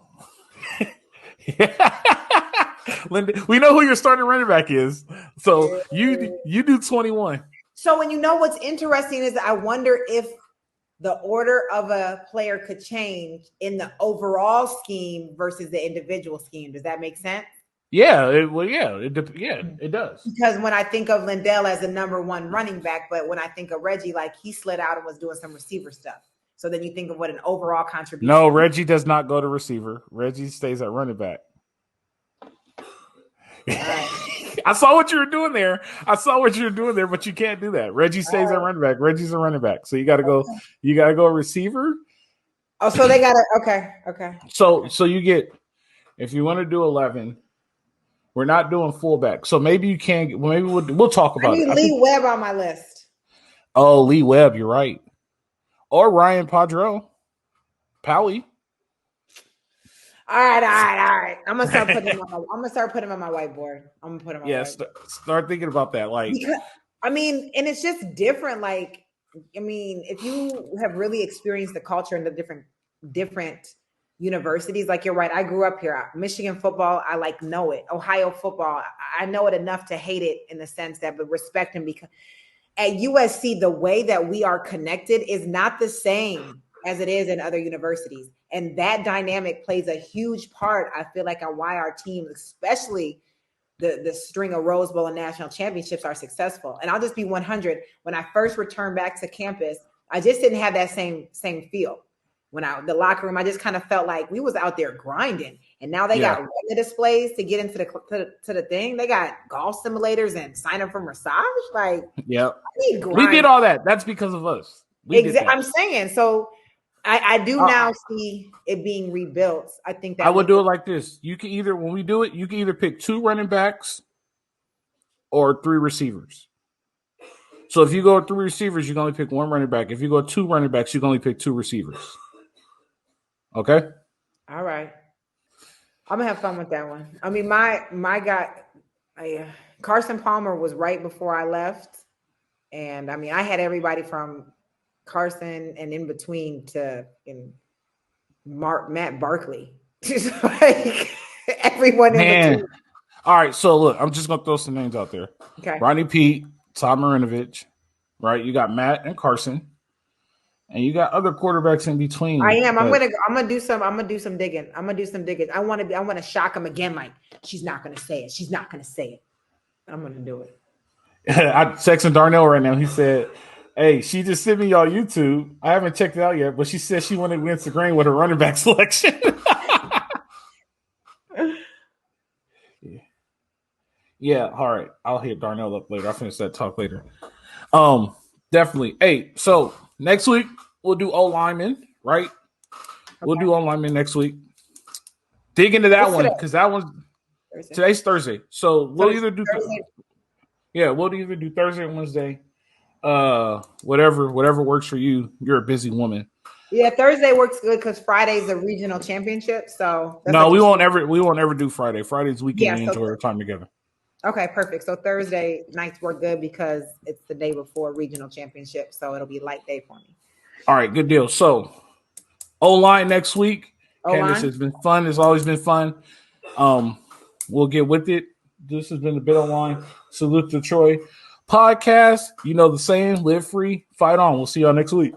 [SPEAKER 1] We know who your starting running back is. So you do 21.
[SPEAKER 2] So when you know what's interesting is I wonder if the order of a player could change in the overall scheme versus the individual scheme. Does that make sense?
[SPEAKER 1] Yeah, it does.
[SPEAKER 2] Because when I think of Lindell as the number one running back, but when I think of Reggie, like he slid out and was doing some receiver stuff. So then you think of what an overall contribution.
[SPEAKER 1] No, Reggie does not go to receiver. Reggie stays at running back. I saw what you were doing there. But you can't do that. Reggie stays at running back. Reggie's a running back. So you gotta go receiver.
[SPEAKER 2] Oh, so they gotta okay.
[SPEAKER 1] So you get, if you want to do 11, we're not doing fullback. So maybe you can. Maybe we'll talk about it.
[SPEAKER 2] Lee Webb on my list.
[SPEAKER 1] Oh, Lee Webb, you're right. Or Ryan Padro, Powie.
[SPEAKER 2] All right. I'm gonna start putting him on my whiteboard. I'm gonna put him on.
[SPEAKER 1] Yeah, start thinking about that. Like,
[SPEAKER 2] because, and it's just different. Like, if you have really experienced the culture in the different universities, like you're right. I grew up here. Michigan football, I know it. Ohio football, I know it enough to hate it in the sense that, but respect him because at USC, the way that we are connected is not the same as it is in other universities. And that dynamic plays a huge part, I feel like, on why our team, especially the string of Rose Bowl and national championships, are successful. And I'll just be 100. When I first returned back to campus, I just didn't have that same feel. When the locker room, I just kind of felt like we was out there grinding. And now they got the displays to get into the thing. They got golf simulators and sign up for massage. Like,
[SPEAKER 1] we did all that. That's because of us.
[SPEAKER 2] I'm saying so. I do now see it being rebuilt. I think that
[SPEAKER 1] I would do it like this. You can either, when we do it, you can either pick 2 running backs or 3 receivers. So if you go 3 receivers, you can only pick 1 running back. If you go 2 running backs, you can only pick 2 receivers. Okay.
[SPEAKER 2] All right. I'm gonna have fun with that one. My guy, Carson Palmer was right before I left, and I had everybody from Carson and in between to Matt Barkley. Just like everyone in between.
[SPEAKER 1] All right, so look, I'm just gonna throw some names out there.
[SPEAKER 2] Okay.
[SPEAKER 1] Ronnie Pete, Tom Marinovich, right? You got Matt and Carson, and you got other quarterbacks in between.
[SPEAKER 2] I am. I'm gonna do some digging. I want to shock him again. Like, she's not gonna say it. I'm gonna do it.
[SPEAKER 1] I'm texting Darnell right now. He said, "Hey, she just sent me y'all YouTube. I haven't checked it out yet, but she said she wanted Instagram with her running back selection." Yeah. All right. I'll hit Darnell up later. I'll finish that talk later. Definitely. Hey, so next week we'll do O-lineman, right? Okay. We'll do O-lineman next week. Dig into that one because that one's today's Thursday. So we'll either do Thursday or Wednesday. Whatever works for you. You're a busy woman.
[SPEAKER 2] Yeah, Thursday works good because Friday's a regional championship. So
[SPEAKER 1] no, we won't ever do Friday. Friday's weekend. We enjoy our time together.
[SPEAKER 2] Okay, perfect. So Thursday nights work good because it's the day before regional championship, so it'll be a light day for me.
[SPEAKER 1] All right, good deal. So O-line next week. Candice, has been fun. It's always been fun. We'll get with it. This has been the Bit O-line. Salute to Troy. podcast. You know the saying, live free, fight on. We'll see y'all next week.